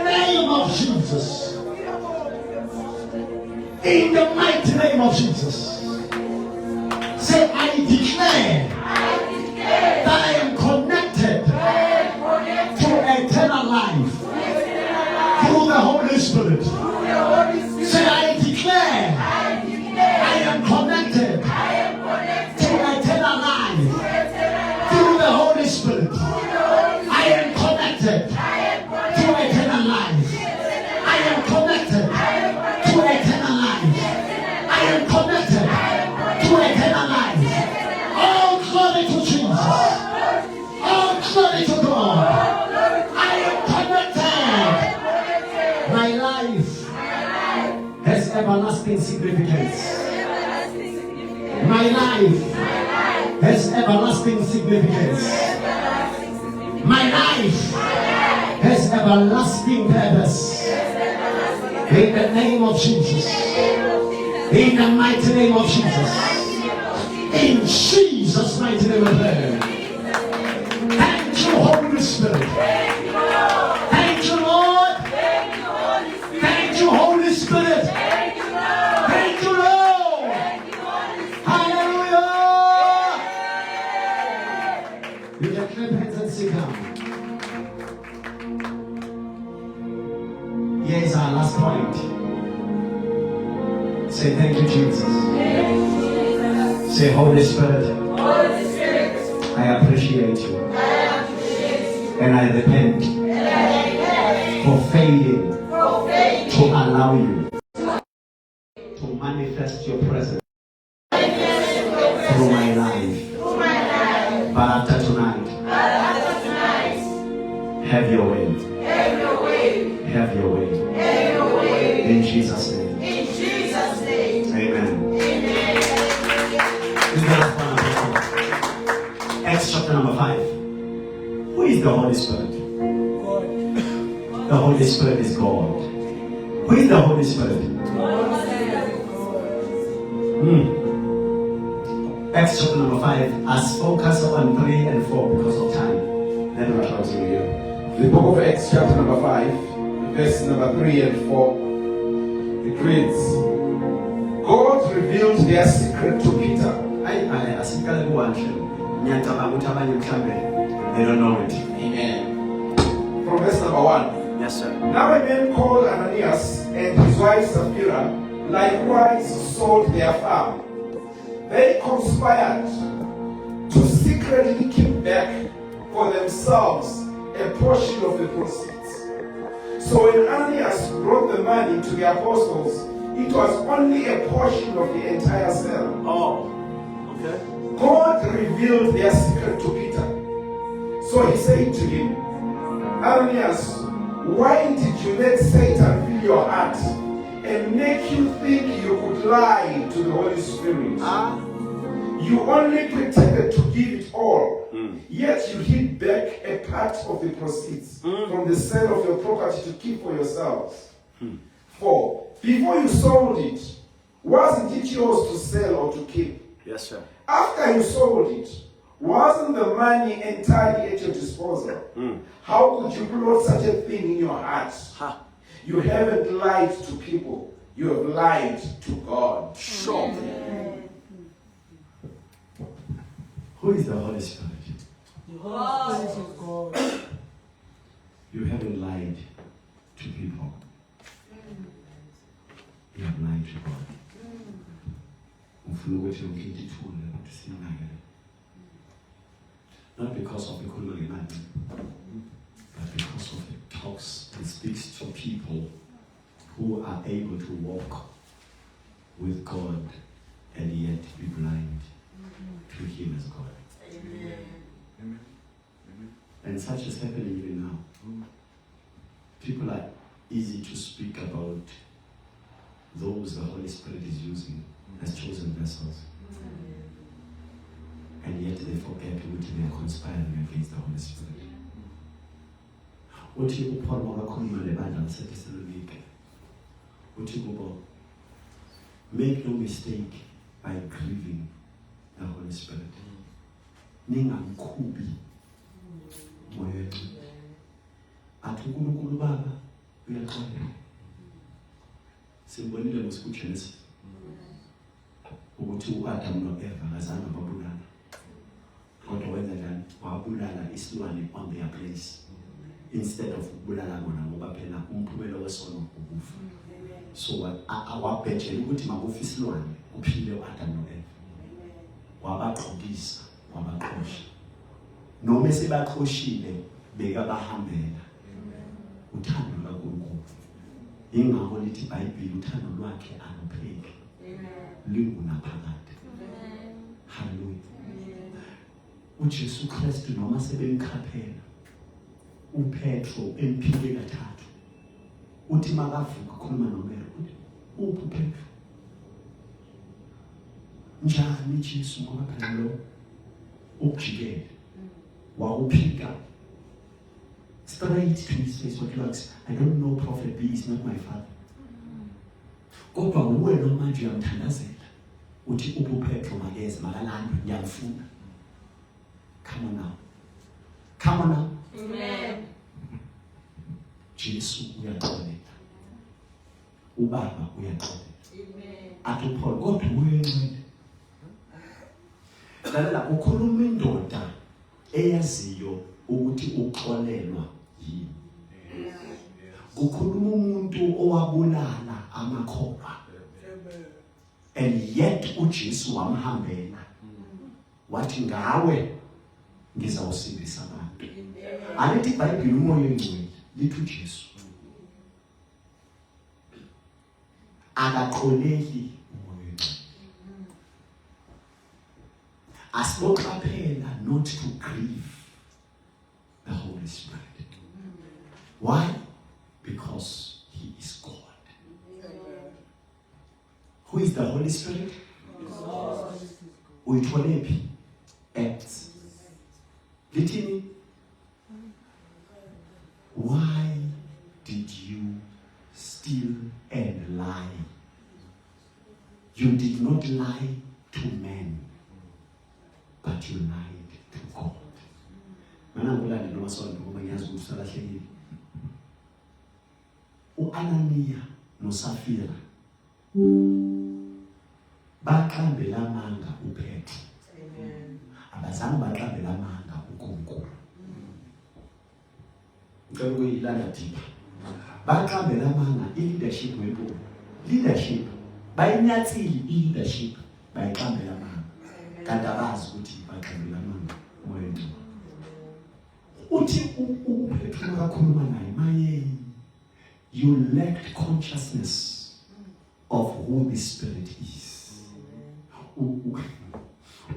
name of Jesus. In the mighty name of Jesus. Say, I declare that I am connected to eternal life through the Holy Spirit. Say, I declare I am connected to eternal life Spirit. I am connected to eternal life. I am connected to eternal life. I am connected to eternal life. All glory to Jesus. All glory to God. I am connected. My life has everlasting significance. My life has everlasting significance. My life has everlasting purpose. In the name of Jesus. In the mighty name of Jesus. In Jesus' mighty name of prayer. Thank you, Holy Spirit. Thank you, Lord. Thank you, Holy Spirit. Thank you, Lord. Hallelujah. You can clap hands and sit down. Here is our last point. Say thank you, Jesus. Say Holy Spirit. I appreciate you. And I repent for failing to allow you to manifest your presence through my life. But after tonight, have your way. Have your way. In Jesus' name. Amen. Acts chapter number 5. Who is the Holy Spirit? The Holy Spirit is God. Who is the Holy Spirit? Acts chapter number 5. As focus on 3 and 4 because of time. Then we're closing here. The book of Acts chapter number 5, verse number 3 and 4. It reads, God revealed their secret to Peter. They don't know it. Amen. From verse number 1. Yes, sir. Now a man called Ananias and his wife Sapphira likewise sold their farm. They conspired to secretly keep back for themselves a portion of the proceeds. So when Ananias brought the money to the apostles, it was only a portion of the entire sale. Oh, okay. God revealed their secret to Peter. So he said to him, Ananias, why did you let Satan fill your heart and make you think you could lie to the Holy Spirit? You only pretended to give it all, yet you hid back a part of the proceeds from the sale of your property to keep for yourselves. For before you sold it, wasn't it yours to sell or to keep? Yes, sir. After you sold it, wasn't the money entirely at your disposal? How could you plot such a thing in your heart? You haven't lied to people. You have lied to God. Sure. Who is the Holy Spirit? You haven't lied to people. You have lied to God. Not because of the Kulmali man, but because of the talks it speaks to people who are able to walk with God and yet be blind to Him as God. Amen. And such is happening even now. People are easy to speak about those the Holy Spirit is using as chosen vessels. And yet they forget which they are conspiring against the Holy Spirit. Uthi uPaul wakakhuluma lebandla laseThesalonike. Uthi kubo, make no mistake by grieving the Holy Spirit. Ningamkhubi moya wethu. Athi uNkulunkulu Baba uyaxolela. Simbonile ngoSikugenesis ukuthi uAdam noEva ngazange babulala. Kodwa wenza njani? Wabulala isilwane on their place instead of ukubulala bona ngoba phela umphumela wesono ukufa. So awabhejela ukuthi makufa isilwane kuphile uAdam noEva. Wabaxolisa, wabaxosha. noma sebaxoshile bekabahambela uthando kaNkulunkulu. Ingakho lithi iBhayibheli uthando lwakhe alupheli, lungunaphakade. Hallelujah. uJesu Kristu noma sebemkhaphela uPetro emphile kathathu uthi makavuka khuluma noMary uthi uphi Petro njani Jesu ngoba phela lo ukujikela wawuphika straight to his face what looks I don't know prophet B is not my father kodwa uwena manje uyamthandazela uthi uphi Petro makeze makalandwe ngiyamfuna. Come on now. Come on now. Amen. Jesu uyaxolela. Ubaba uyaxolela. Amen. Athi Paul kodwa uyencede. Lalela ukhuluma indoda eyaziyo ukuthi uxolelwa yini. Ukhuluma umuntu owabulala amakhoba. And yet uJesu wamhambela. Wathi ngawe ngizawusindisa abantu. Alithi iBhayibheli umoya engcwele lithi uJesu akaxoleli umoya engcwele. Asiboqaphela not to grieve the Holy Spirit. Why? Because he is God. Who is the Holy Spirit? Uitholephi? Acts. Litini, why did you steal and lie? You did not lie to men, but you lied to God. Mana ngulana noma sonto ngoba ngiyazi ukuthi salahlekile. uAnaniya noSafira baqambela amanga uPetro. Amen. Abazange baqambela amanga uNkulunkulu. Ngicela ukuyilanda deep. Baqambela amanga ileadership wempulo. Leadership bayinyathili ileadership bayiqambela amanga. Kanti abazi ukuthi baqambela amanga moya ngcwele. Uthi uPetro akakhuluma naye maye you lacked consciousness of who the Spirit is.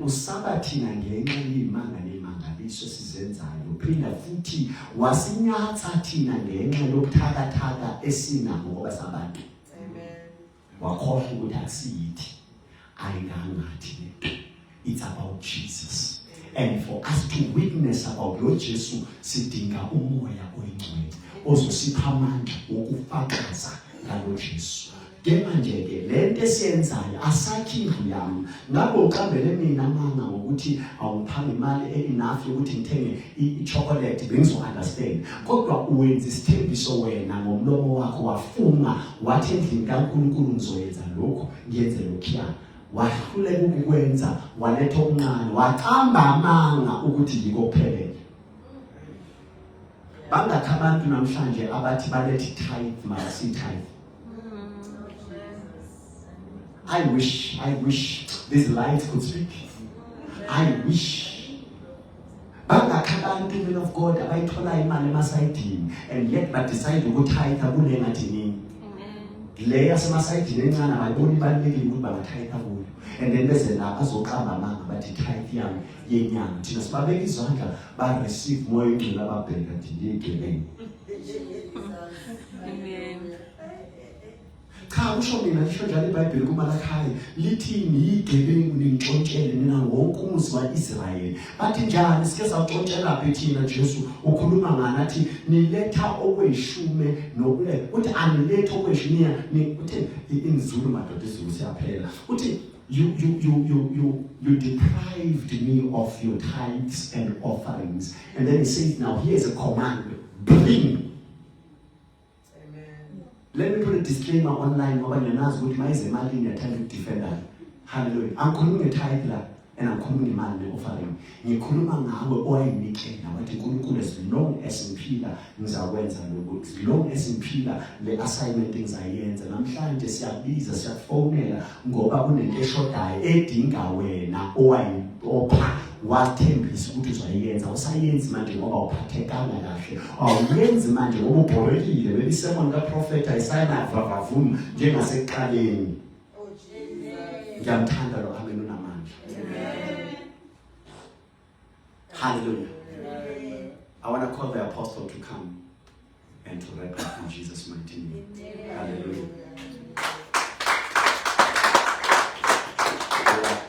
Usabathina ngenxa yemanga nemangaliso sizenzayo phinda futhi wasinyatha thina ngenxa yokuthakathaka esinabo ngoba sabantu. Amen. Wakhohlwa ukuthi akusiyithi ayingangathi lento. It's about Jesus. And for us to witness about Lord Jesus sidinga umoya oyingcwele ozosipha amandla okufakaza ngalo Jesu. Manje ke lento esiyenzayo asakhi indlu yami ngabe uqambele mina amanga ngokuthi awuphanga imali enough ukuthi ngithenge ichocolate bengizo understand kodwa uwenza isithembiso wena ngomlomo wakho wafunga wathi endlini kaNkulunkulu ngizoyenza lokho ngiyenze lokhiya wahluleka ukukwenza waletha okuncane waqamba amanga ukuthi ngikophelele. Bangakho abantu namhlanje abathi balethi tithe masi tithe. I wish these lights could speak. I wish. Bangakho abantu men of God abayithola imali emasayidini and yet but decide ukutitha kule ngathi nini. Le yasemasayidini encane abayiboni balekile ukuthi bangathayitha kuyo. And then bese la azoqamba amanga bathi tithe yami yenyanga. Thina sibabeka izandla ba receive moya ingcwele ababheka ukuthi ngiyigcwele. Amen. Cha usho mina lisho njalo iBhayibheli kuMalakayi lithini yigebengu ningixontshele nina wonke umuzi waIsrayeli. Bathi njani sike sawuxontshela phi thina Jesu ukhuluma ngani athi niletha okweshume nokuletha uthi aniletha okweshume uthi inzulu madoda izulu siyaphela uthi you deprived me of your tithes and offerings and then he says now here's a command bring. Let me put a disclaimer online ngoba ngiyanazi ukuthi mayize imali ngiyathanda ukudefenda. Hallelujah. Angikhulumi ngetithe la and angikhulumi ngemali ne-offering. Ngikhuluma ngawe owayinikela wathi uNkulunkulu as long as ngiphila ngizakwenza lokho. As long as ngiphila le assignment ngizayenza. Namhlanje siyabiza siyafonela ngoba kunento eshodayo edinga wena owayipha wathembisa ukuthi uzayenza, usayenzi manje ngoba uphathekanga kahle, awuyenzi manje ngoba ubhorekile. Maybe isemon kaprofeta ayisayinavavavuma njengasekuqaleni. Ngiyamthanda lo amen unamandla. Hallelujah. I want to call the apostle to come and to wrap up in Jesus' mighty name. Hallelujah.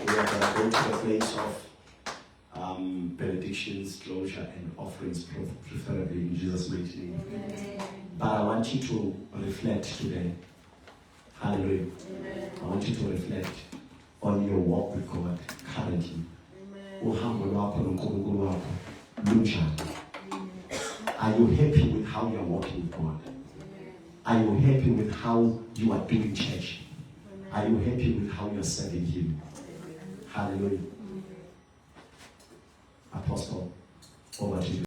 We are going to go to the place of benedictions, closure, and offerings, preferably in Jesus' mighty name. But I want you to reflect today. Hallelujah. I want you to reflect on your walk with God currently. Uhambo lwakho noNkulunkulu wakho lunjani? Are you happy with how you are walking with God? Are you happy with how you are doing church? Are you happy with how you are serving Him? Hallelujah. Apostle, over to you.